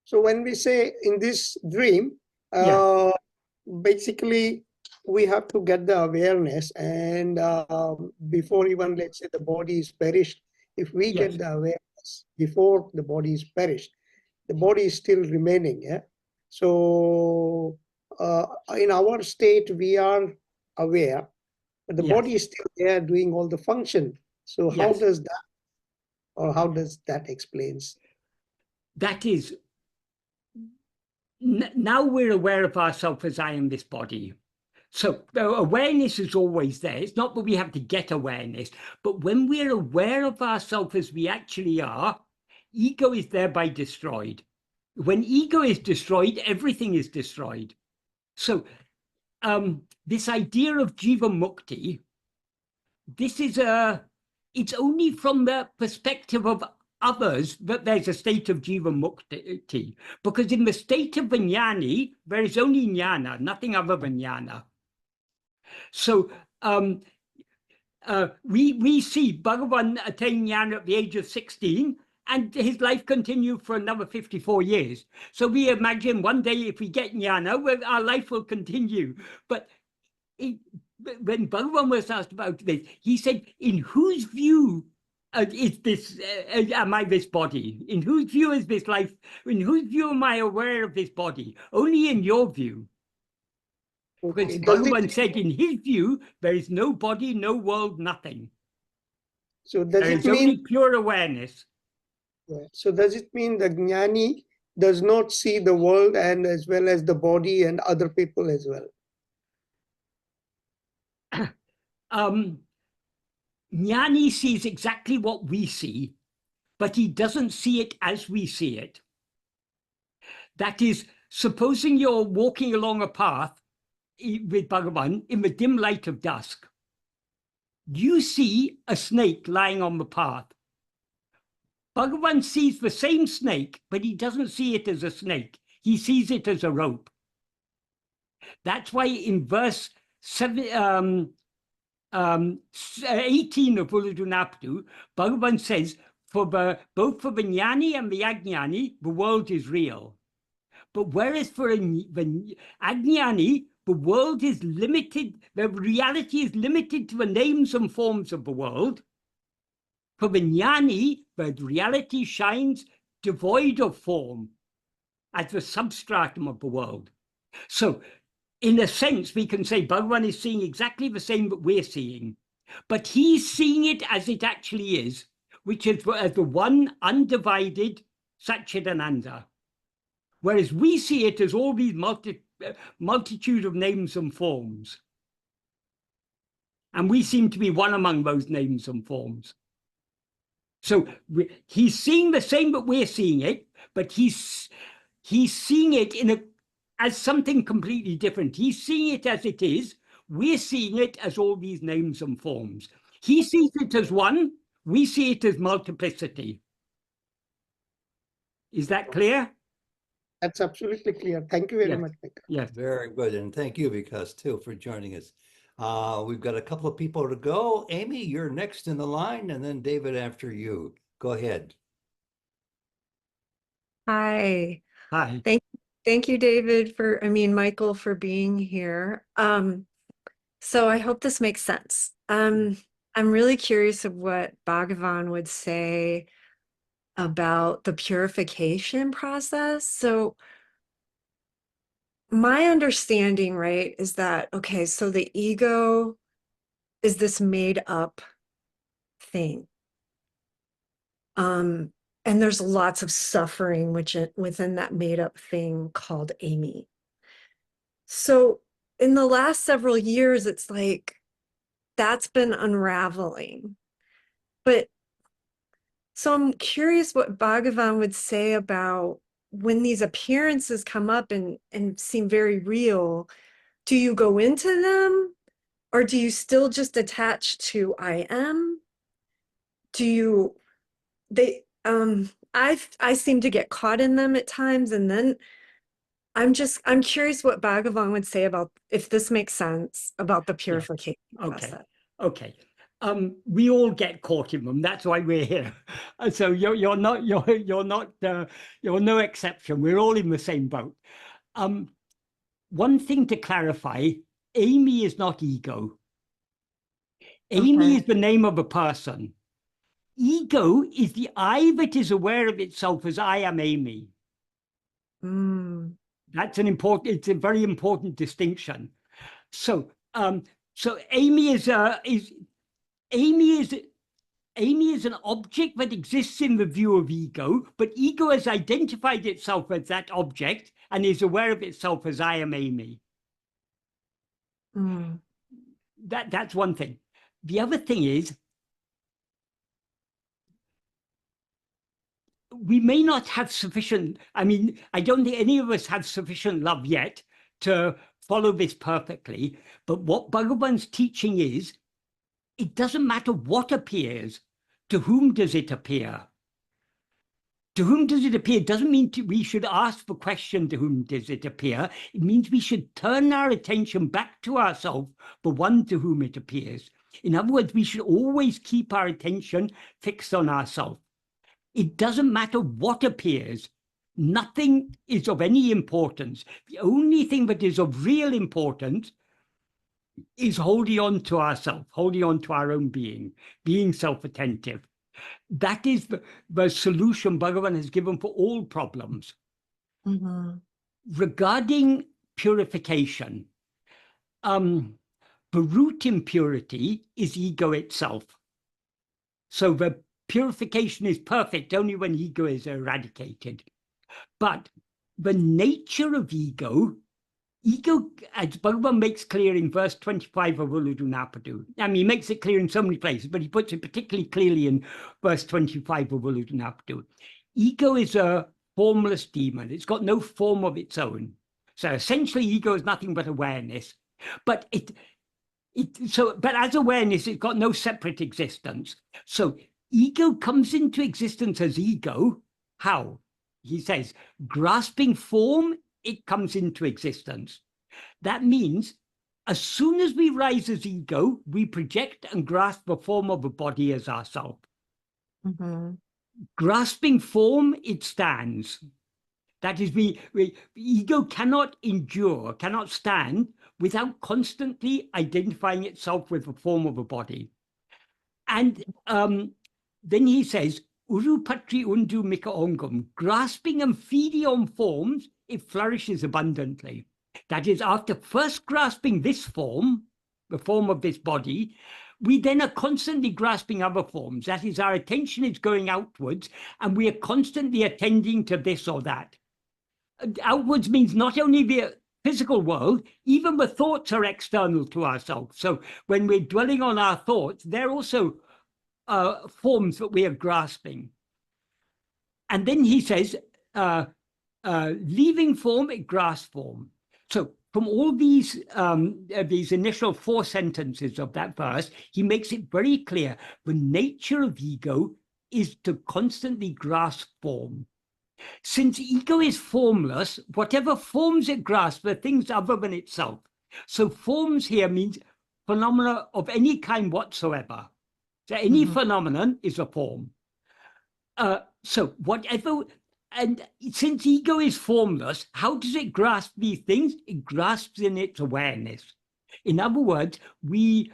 So when we say in this dream, basically we have to get the awareness, and before even, let's say, the body is perished, if we get the awareness before the body is perished, the body is still remaining. Yeah. So in our state, we are aware, but the body is still there doing all the function. So how does that, or how does that explains? That is, now we're aware of ourselves as I am this body. So awareness is always there. It's not that we have to get awareness, but when we're aware of ourselves as we actually are, ego is thereby destroyed. When ego is destroyed, everything is destroyed. So this idea of jiva mukti, this is it's only from the perspective of others that there's a state of jiva mukti, because in the state of vijnani, there is only jnana, nothing other than jnana. So we see Bhagavan attain jnana at the age of 16, and his life continued for another 54 years. So we imagine one day if we get jnana, our life will continue. But when Bhagavan was asked about this, he said, in whose view is this, am I this body? In whose view is this life? In whose view am I aware of this body? Only in your view. Because Okay. Does Bhagavan it, said, in his view, there is no body, no world, nothing. so does There it is only mean, pure awareness. so does it mean the jnani does not see the world and as well as the body and other people as well? Jnani sees exactly what we see, but he doesn't see it as we see it. That is, supposing you're walking along a path with Bhagavan in the dim light of dusk. You see a snake lying on the path. Bhagavan sees the same snake, but he doesn't see it as a snake. He sees it as a rope. That's why in verse 18 of Ulladu, Bhagavan says, both for the jnani and the ajnani, the world is real. But whereas for the ajnani, the world is limited, the reality is limited to the names and forms of the world. For the jnani, the reality shines devoid of form as the substratum of the world. So, in a sense, we can say Bhagavan is seeing exactly the same that we're seeing, but he's seeing it as it actually is, which is as the one undivided Satchidananda. Whereas we see it as all these multitude of names and forms. And we seem to be one among those names and forms. So he's seeing the same that we're seeing it, but he's seeing it as something completely different. He's seeing it as it is. We're seeing it as all these names and forms. He sees it as one. We see it as multiplicity. Is that clear? That's absolutely clear. Thank you very Yes. much, Mika. Yes. Very good. And thank you, Vikas, too, for joining us. We've got a couple of people to go. Amy, you're next in the line, and then David after you. Go ahead. Hi. Hi. Thank you, David, Michael, for being here. So I hope this makes sense. I'm really curious of what Bhagavan would say about the purification process. So my understanding, right, is that, okay, so the ego is this made up thing. And there's lots of suffering within that made up thing called Amy. So in the last several years, it's like that's been unraveling. But so I'm curious what Bhagavan would say about when these appearances come up and seem very real. Do you go into them, or do you still just attach to I am? I seem to get caught in them at times, and then I'm curious what Bhagavan would say about, if this makes sense, about the purification process. Okay. We all get caught in them. That's why we're here. So you're no exception. We're all in the same boat. One thing to clarify: Amy is not ego. Amy is the name of a person. Ego is the I that is aware of itself as I am Amy. That's it's a very important distinction. So Amy is an object that exists in the view of ego, but ego has identified itself as that object and is aware of itself as I am Amy. That's one thing. The other thing is, we may not have sufficient, I don't think any of us have sufficient love yet to follow this perfectly, but what Bhagavan's teaching is, it doesn't matter what appears. To whom does it appear? To whom does it appear? It doesn't mean we should ask the question, to whom does it appear? It means we should turn our attention back to ourselves, the one to whom it appears. In other words, we should always keep our attention fixed on ourselves. It doesn't matter what appears. Nothing is of any importance. The only thing that is of real importance is holding on to ourselves, holding on to our own being self-attentive. That is the solution Bhagavan has given for all problems. Regarding purification, the root impurity is ego itself. So the purification is perfect only when ego is eradicated. But the nature of ego, as Bhagavan makes clear in verse 25 of Uludunapadu, I mean, he makes it clear in so many places, but he puts it particularly clearly in verse 25 of Uludunapadu. Ego is a formless demon. It's got no form of its own. So essentially, ego is nothing but awareness. But but as awareness, it's got no separate existence. So ego comes into existence as ego. How? He says, grasping form, it comes into existence. That means as soon as we rise as ego, we project and grasp the form of a body as ourself. Grasping form, it stands. That is, ego cannot endure, cannot stand without constantly identifying itself with the form of a body. And then he says, Urupatri undu mika ongam, grasping and feeding on forms, it flourishes abundantly. That is, after first grasping this form, the form of this body, we then are constantly grasping other forms. That is, our attention is going outwards, and we are constantly attending to this or that. Outwards means not only the physical world, even the thoughts are external to ourselves. So when we're dwelling on our thoughts, they're also forms that we are grasping. And then he says, leaving form, it grasps form. So from all these initial 4 sentences of that verse, he makes it very clear the nature of ego is to constantly grasp form. Since ego is formless, whatever forms it grasps are things other than itself. So forms here means phenomena of any kind whatsoever. So any phenomenon is a form. So whatever, and since ego is formless, how does it grasp these things? It grasps in its awareness. In other words, we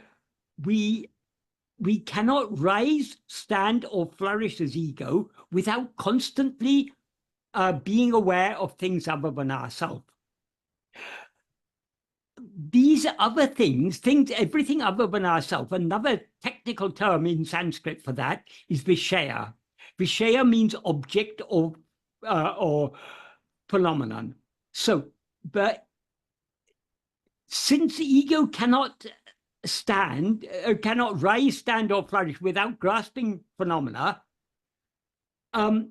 cannot rise, stand, or flourish as ego without constantly being aware of things other than ourselves. These other things, everything other than ourselves, another technical term in Sanskrit for that is Vishaya. Vishaya means object or phenomenon. So, but since ego cannot stand, cannot rise, stand, or flourish without grasping phenomena, the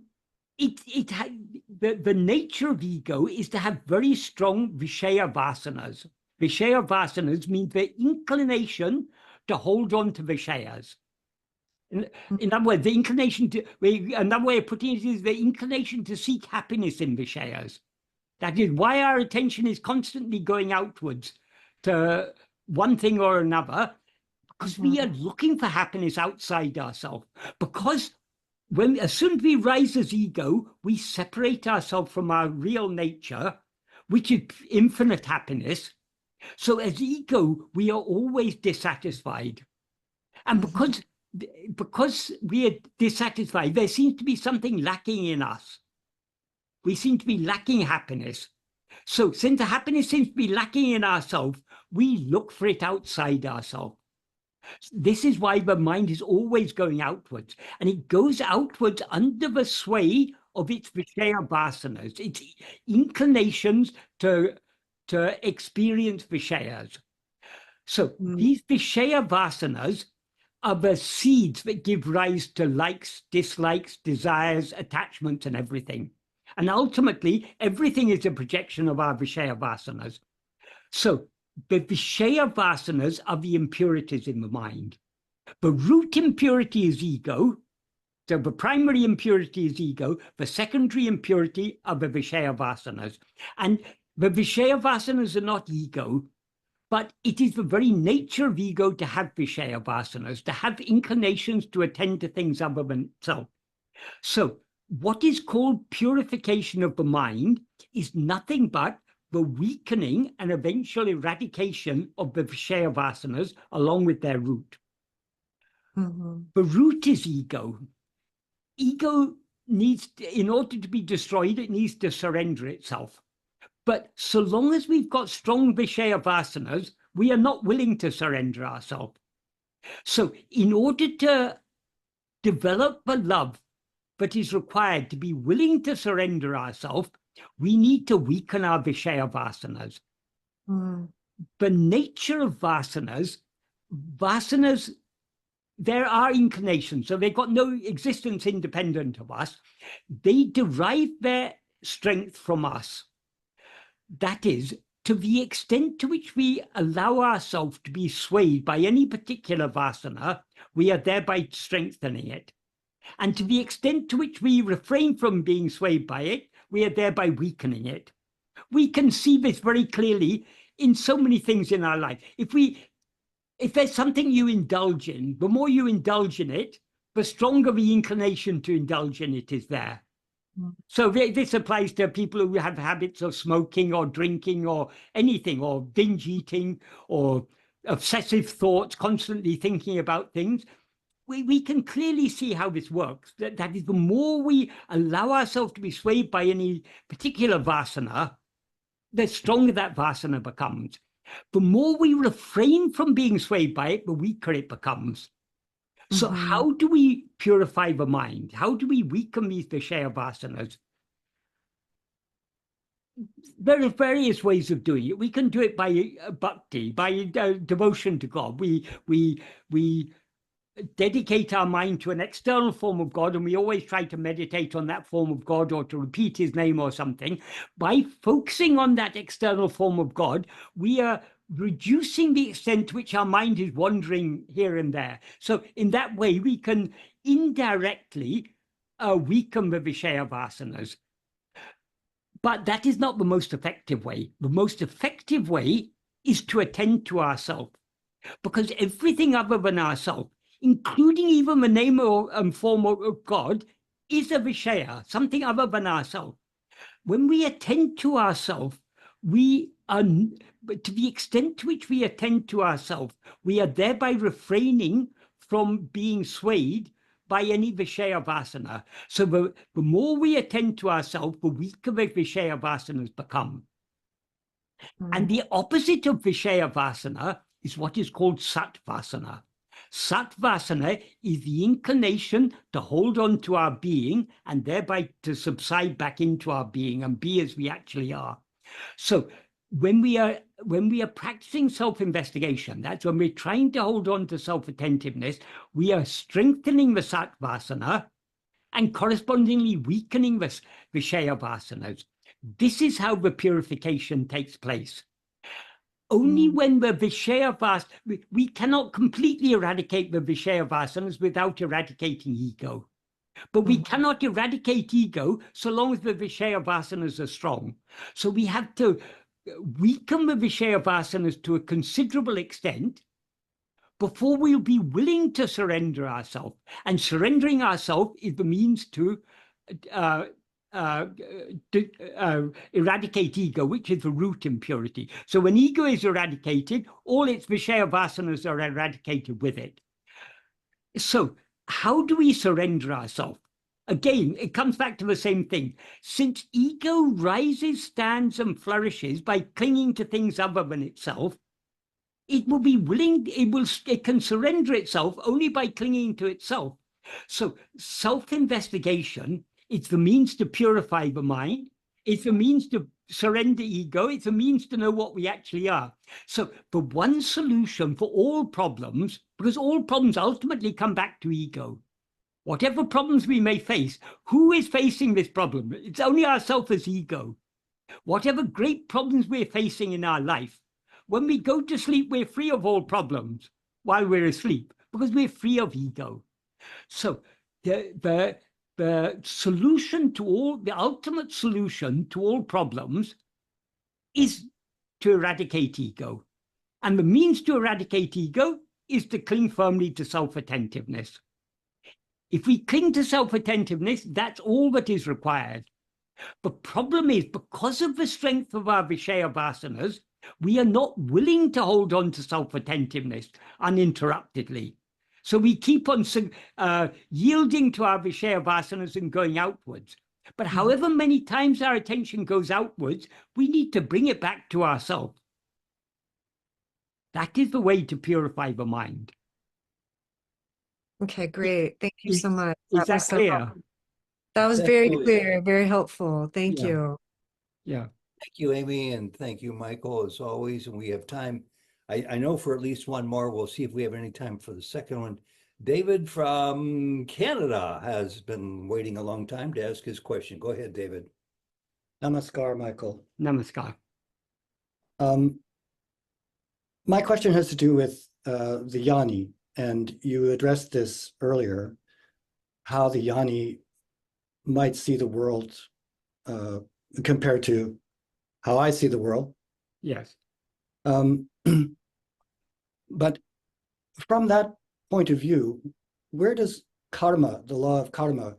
nature of ego is to have very strong Vishaya vasanas. Vishaya vasanas means the inclination to hold on to Vishayas. In other words, the inclination to, another way of putting it is the inclination to seek happiness in Vishayas. That is why our attention is constantly going outwards to one thing or another, because we are looking for happiness outside ourselves. Because as soon as we rise as ego, we separate ourselves from our real nature, which is infinite happiness. So as ego, we are always dissatisfied. And because we are dissatisfied, there seems to be something lacking in us. We seem to be lacking happiness. So since the happiness seems to be lacking in ourselves, we look for it outside ourselves. This is why the mind is always going outwards, and it goes outwards under the sway of its Vishaya vasanas, its inclinations to experience Vishayas. So these Vishaya vasanas are the seeds that give rise to likes, dislikes, desires, attachments, and everything. And ultimately, everything is a projection of our Vishaya vasanas. So the Vishaya vasanas are the impurities in the mind. The root impurity is ego. So the primary impurity is ego. The secondary impurity are the Vishaya vasanas. And the Vishaya vasanas are not ego, but it is the very nature of ego to have Vishaya vasanas, to have inclinations to attend to things other than self. So what is called purification of the mind is nothing but the weakening and eventual eradication of the Vishaya vasanas along with their root. The root is ego. Ego needs, in order to be destroyed, it needs to surrender itself. But so long as we've got strong Vishaya vasanas, we are not willing to surrender ourselves. So in order to develop the love that is required to be willing to surrender ourselves, we need to weaken our Vishaya vasanas. The nature of vasanas, there are inclinations, so they've got no existence independent of us. They derive their strength from us. That is, to the extent to which we allow ourselves to be swayed by any particular vasana, we are thereby strengthening it. And to the extent to which we refrain from being swayed by it, we are thereby weakening it. We can see this very clearly in so many things in our life. If there's something you indulge in, the more you indulge in it, the stronger the inclination to indulge in it is there. So this applies to people who have habits of smoking or drinking or anything, or binge eating or obsessive thoughts, constantly thinking about things. We can clearly see how this works. That is, the more we allow ourselves to be swayed by any particular vasana, the stronger that vasana becomes. The more we refrain from being swayed by it, the weaker it becomes. So how do we purify the mind? How do we weaken these Vishaya vasanas? There are various ways of doing it. We can do it by bhakti, by devotion to God. We dedicate our mind to an external form of God, and we always try to meditate on that form of God or to repeat his name or something. By focusing on that external form of God, we are reducing the extent to which our mind is wandering here and there. So in that way, we can indirectly weaken the Vishaya vasanas. But that is not the most effective way. The most effective way is to attend to ourselves, because everything other than ourselves, including even the name or form of God, is a Vishaya, something other than ourselves. When we attend to ourselves, we are, to the extent to which we attend to ourselves, we are thereby refraining from being swayed by any Vishaya vasana. So the more we attend to ourselves, the weaker the Vishaya vasanas become. And the opposite of Vishaya vasana is what is called Sat vasana. Sat vasana is the inclination to hold on to our being and thereby to subside back into our being and be as we actually are. So when we are practicing self-investigation, that's when we're trying to hold on to self-attentiveness, we are strengthening the Sat vasana and correspondingly weakening the Vishaya vasanas. This is how the purification takes place. Only when the Vishaya vasanas, we cannot completely eradicate the Vishaya vasanas without eradicating ego. But we cannot eradicate ego so long as the Vishaya vasanas are strong. So we have to weaken the Vishaya vasanas to a considerable extent before we'll be willing to surrender ourselves. And surrendering ourselves is the means to eradicate ego, which is the root impurity. So when ego is eradicated, all its Vishaya vasanas are eradicated with it. So how do we surrender ourselves? Again, it comes back to the same thing. Since ego rises, stands, and flourishes by clinging to things other than itself, it will be willing, it can surrender itself only by clinging to itself. So self-investigation, it's the means to purify the mind. It's the means to surrender ego. It's a means to know what we actually are. So the one solution for all problems, because all problems ultimately come back to ego. Whatever problems we may face, who is facing this problem? It's only ourselves as ego. Whatever great problems we're facing in our life, when we go to sleep, we're free of all problems while we're asleep, because we're free of ego. So the solution to all, the ultimate solution to all problems is to eradicate ego. And the means to eradicate ego is to cling firmly to self-attentiveness. If we cling to self-attentiveness, that's all that is required. The problem is, because of the strength of our Vishaya vasanas, we are not willing to hold on to self-attentiveness uninterruptedly. So we keep on yielding to our Vishaya vasanas and going outwards. But however many times our attention goes outwards, we need to bring it back to ourselves. That is the way to purify the mind. Okay, great. Thank you so much. Is that was so clear? helpful. That was very Absolutely. clear, very helpful. Thank Yeah. you. Yeah. Thank you, Amy, and thank you, Michael, as always. And we have time. I know for at least one more. We'll see if we have any time for the second one. David from Canada has been waiting a long time to ask his question. Go ahead, David. Namaskar, Michael. Namaskar. My question has to do with the Yanni, and you addressed this earlier, how the Yanni might see the world compared to how I see the world. Yes. But from that point of view, where does karma, the law of karma,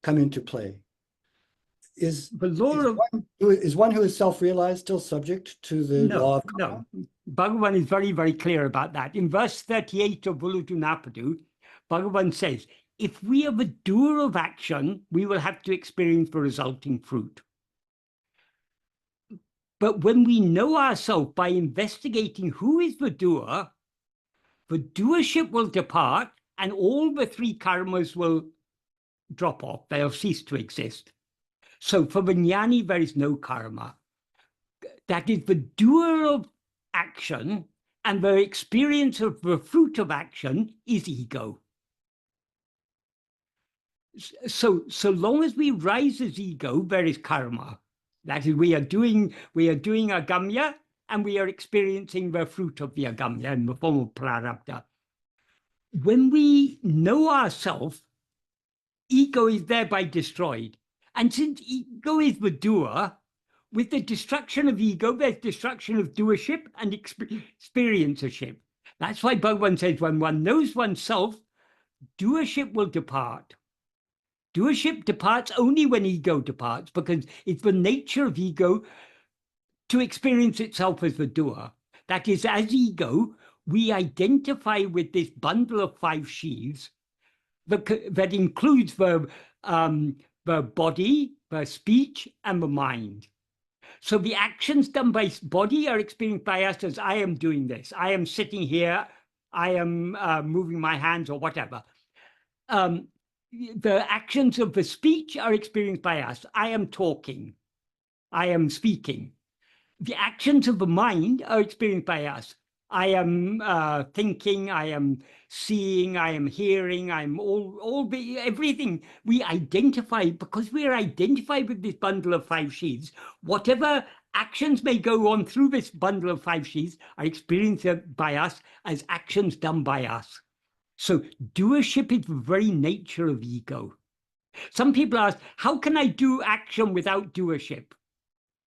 come into play? Is one who is self-realized still subject to the law of karma? No. Bhagavan is very, very clear about that. In verse 38 of Vulutu Napadu, Bhagavan says, if we are the doer of action, we will have to experience the resulting fruit. But when we know ourselves by investigating who is the doer, the doership will depart and all the three karmas will drop off. They'll cease to exist. So for the jnani, there is no karma. That is the doer of action, and the experience of the fruit of action is ego. So long as we rise as ego, there is karma. That is, we are doing agamya, and we are experiencing the fruit of the agamya in the form of prarabdha. When we know ourselves, ego is thereby destroyed. And since ego is the doer, with the destruction of ego, there's destruction of doership and experiencership. That's why Bhagavan says, when one knows oneself, doership will depart. Doership departs only when ego departs, because it's the nature of ego to experience itself as the doer. That is, as ego, we identify with this bundle of five sheaths that includes the body, the speech, and the mind. So the actions done by body are experienced by us as I am doing this. I am sitting here. I am moving my hands or whatever. The actions of the speech are experienced by us. I am talking. I am speaking. The actions of the mind are experienced by us. I am thinking, I am seeing, I am hearing, I'm everything we identify, because we are identified with this bundle of five sheaths. Whatever actions may go on through this bundle of five sheaths are experienced by us as actions done by us. So doership is the very nature of ego. Some people ask, how can I do action without doership?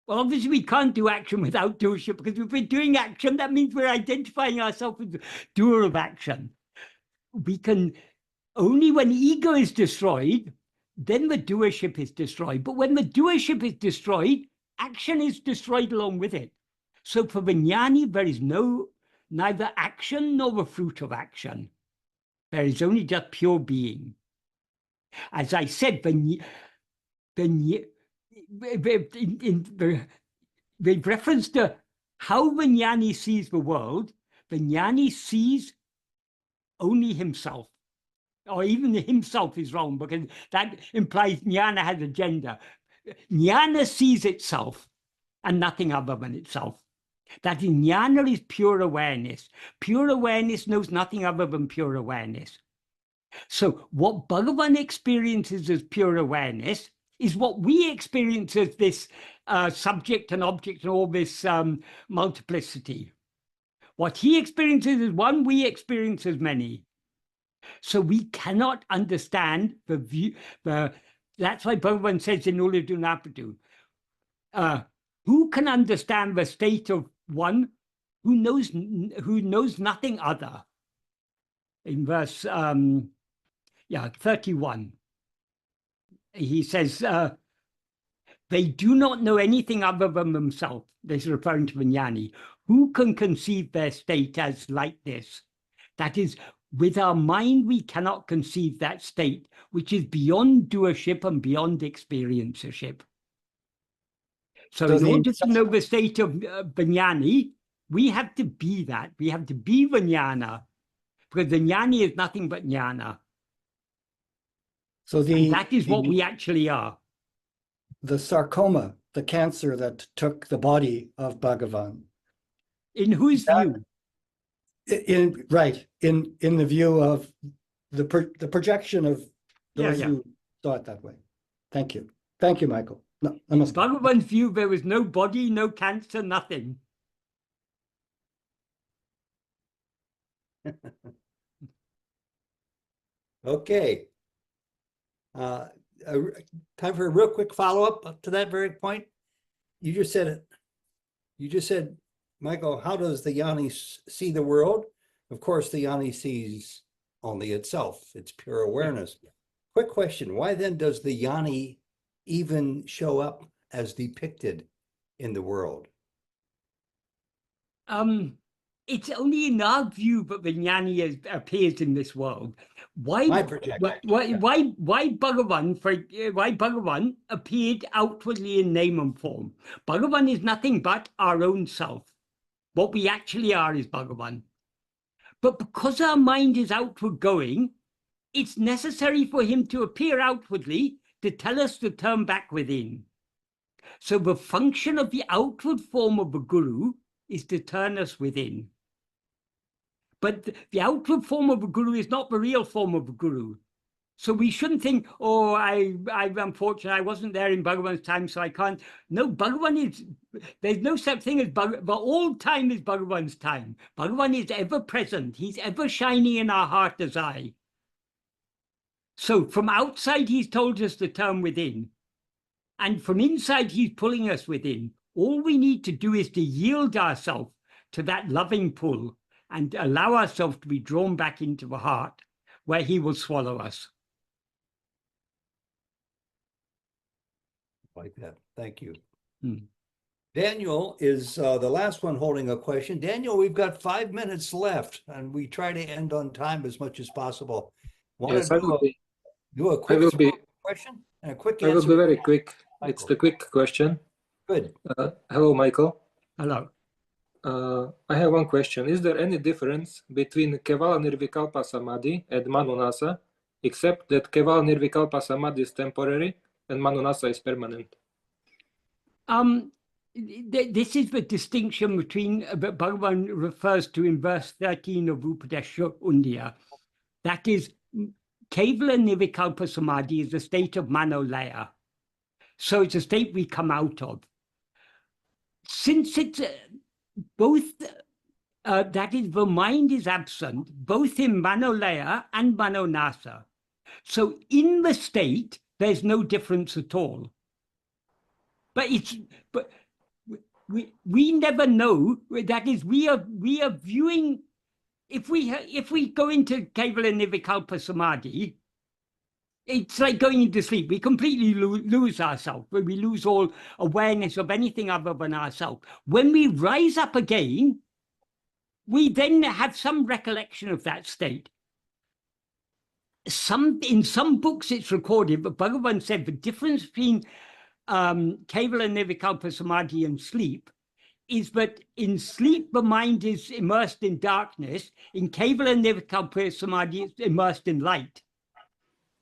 Well, obviously, we can't do action without doership, because if we're doing action, that means we're identifying ourselves as the doer of action. We can only when ego is destroyed, then the doership is destroyed. But when the doership is destroyed, action is destroyed along with it. So for the jnani, there is neither action nor the fruit of action. There is only just pure being. As I said, with reference to how the jnani sees the world, the jnani sees only himself, or even himself is wrong, because that implies jnana has a gender. Jnana sees itself and nothing other than itself. That jnana is pure awareness. Pure awareness knows nothing other than pure awareness. So what Bhagavan experiences as pure awareness is what we experience as this subject and object and all this multiplicity. What he experiences as one, we experience as many. So we cannot understand the view. That's why Bhagavan says in Ulladu Napadu, who can understand the state of one who knows nothing other? In verse 31. He says, They do not know anything other than themselves. This is referring to Vijnani. Who can conceive their state as like this? That is, with our mind, we cannot conceive that state, which is beyond doership and beyond experiencership. So in order to know the state of Vijnani, we have to be that. We have to be Vijnana, because Vijnani is nothing but jnana. So that is what we actually are. The sarcoma, the cancer that took the body of Bhagavan. In whose view? In the view of the projection of those who saw it that way. Thank you. Thank you, Michael. No, in Bhagavan's view, there was no body, no cancer, nothing. Okay. Time for a real quick follow-up to that very point. You just said it. You just said, Michael, how does the Jnani see the world? Of course, the Jnani sees only itself. It's pure awareness. Quick question. Why then does the Jnani even show up as depicted in the world? It's only in our view that the Jnani appears in this world. Why Bhagavan appeared outwardly in name and form? Bhagavan is nothing but our own self. What we actually are is Bhagavan. But because our mind is outward going, it's necessary for him to appear outwardly to tell us to turn back within. So the function of the outward form of the Guru is to turn us within. But the outward form of a guru is not the real form of a guru. So we shouldn't think, oh, I'm unfortunate, I wasn't there in Bhagavan's time, so I can't. No, Bhagavan is, there's no such thing as Bhagavan, but all time is Bhagavan's time. Bhagavan is ever present. He's ever shining in our heart as eye. So from outside, he's told us to turn within. And from inside, he's pulling us within. All we need to do is to yield ourselves to that loving pull and allow ourselves to be drawn back into the heart where he will swallow us. Like that. Thank you. Daniel is the last one holding a question. Daniel, we've got 5 minutes left and we try to end on time as much as possible. Yes, I will be. Do a quick question and a quick answer. I will be very quick. Michael. It's the quick question. Good. Hello, Michael. Hello. I have one question. Is there any difference between Kevala Nirvikalpa Samadhi and Manunasa, except that Kevala Nirvikalpa Samadhi is temporary and Manunasa is permanent? This is the distinction between Bhagavan refers to in verse 13 of Upadesha Undiyar. That is, Kevala Nirvikalpa Samadhi is a state of Manolaya. So it's a state we come out of. Since it's both, that is, the mind is absent, both in Manolaya and Manonasa. So in the state, there's no difference at all. But we never know. That is, we are viewing. If we go into Kevala Nirvikalpa Samadhi, it's like going into sleep. We completely lose ourselves. We lose all awareness of anything other than ourselves. When we rise up again, we then have some recollection of that state. In some books it's recorded, but Bhagavan said the difference between Kevala Nirvikalpa Samadhi and sleep is that in sleep the mind is immersed in darkness. In Kevala Nirvikalpa Samadhi it's immersed in light.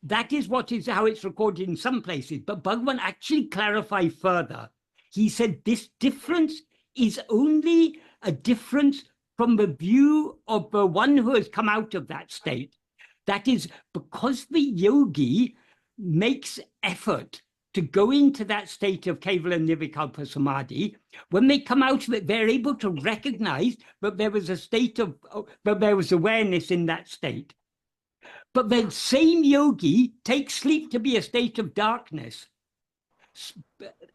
That is how it's recorded in some places. But Bhagavan actually clarified further. He said this difference is only a difference from the view of the one who has come out of that state. That is, because the yogi makes effort to go into that state of Kevala Nirvikalpa Samadhi, when they come out of it, they're able to recognize that there was that there was awareness in that state. But the same yogi takes sleep to be a state of darkness.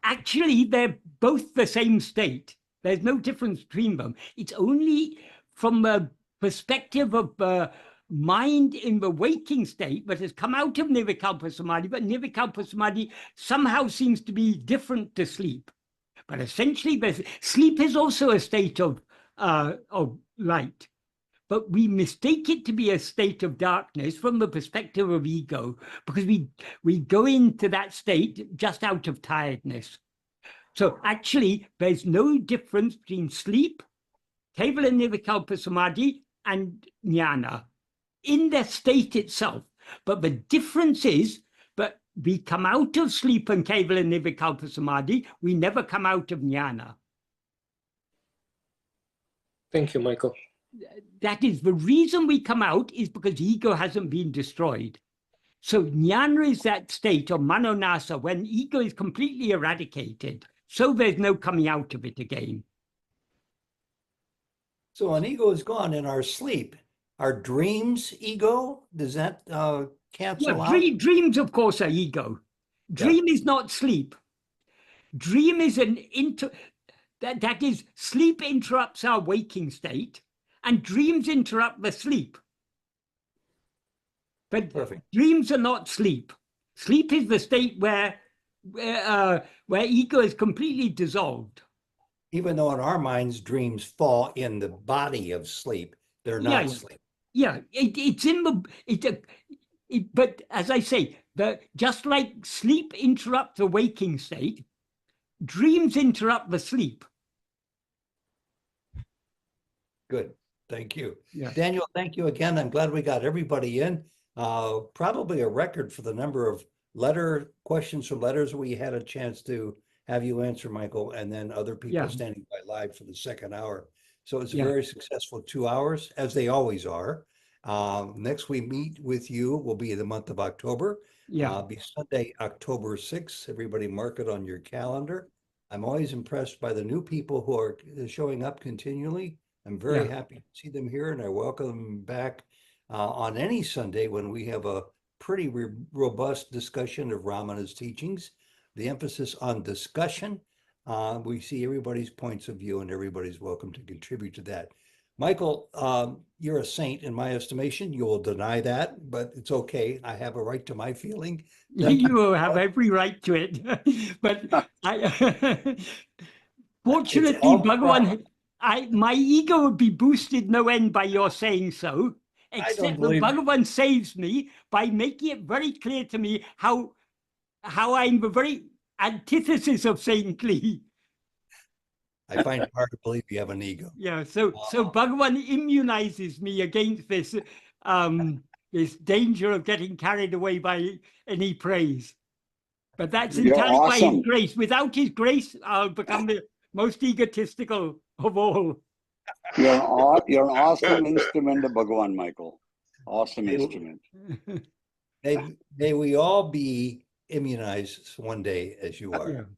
Actually, they're both the same state. There's no difference between them. It's only from the perspective of mind in the waking state that has come out of Nirvikalpa Samadhi, but Nirvikalpa Samadhi somehow seems to be different to sleep. But essentially, sleep is also a state of light. But we mistake it to be a state of darkness from the perspective of ego, because we go into that state just out of tiredness. So actually, there's no difference between sleep, Kevala Nirvikalpa Samadhi, and jnana in the state itself. But the difference is that we come out of sleep and Kevala Nirvikalpa Samadhi, we never come out of jnana. Thank you, Michael. That is the reason we come out is because ego hasn't been destroyed. So jnana is that state of manonasa when ego is completely eradicated. So there's no coming out of it again. So when ego is gone in our sleep, our dreams ego, does that cancel out? Dreams, of course, are ego. Dream is not sleep. Dream is that is, sleep interrupts our waking state, and dreams interrupt the sleep. But dreams are not sleep. Sleep is the state where ego is completely dissolved. Even though in our minds, dreams fall in the body of sleep, they're not sleep. Yeah, it's in the, but as I say, just like sleep interrupts the waking state, dreams interrupt the sleep. Good, thank you. Yeah. Daniel, thank you again. I'm glad we got everybody in. Probably a record for the number of questions from letters we had a chance to have you answer, Michael, and then other people standing by live for the second hour. So it's a very successful 2 hours, as they always are. Next we meet with you will be the month of October. Be Sunday, October 6th. Everybody mark it on your calendar. I'm always impressed by the new people who are showing up continually. I'm very happy to see them here, and I welcome them back on any Sunday when we have a pretty robust discussion of Ramana's teachings. The emphasis on discussion. We see everybody's points of view, and everybody's welcome to contribute to that. Michael, you're a saint in my estimation. You will deny that, but it's okay. I have a right to my feeling. You have every right to it. But fortunately, Bhagavan, my ego would be boosted no end by your saying so, except that Bhagavan saves me by making it very clear to me how I'm the very antithesis of saintly. I find it hard to believe you have an ego. Yeah, so Bhagavan immunizes me against this this danger of getting carried away by any praise. But that's entirely by his grace. Without his grace, I'll become the most egotistical of all. You're an awesome instrument of Bhagavan, Michael. Awesome instrument. May we all be immunized one day as you are.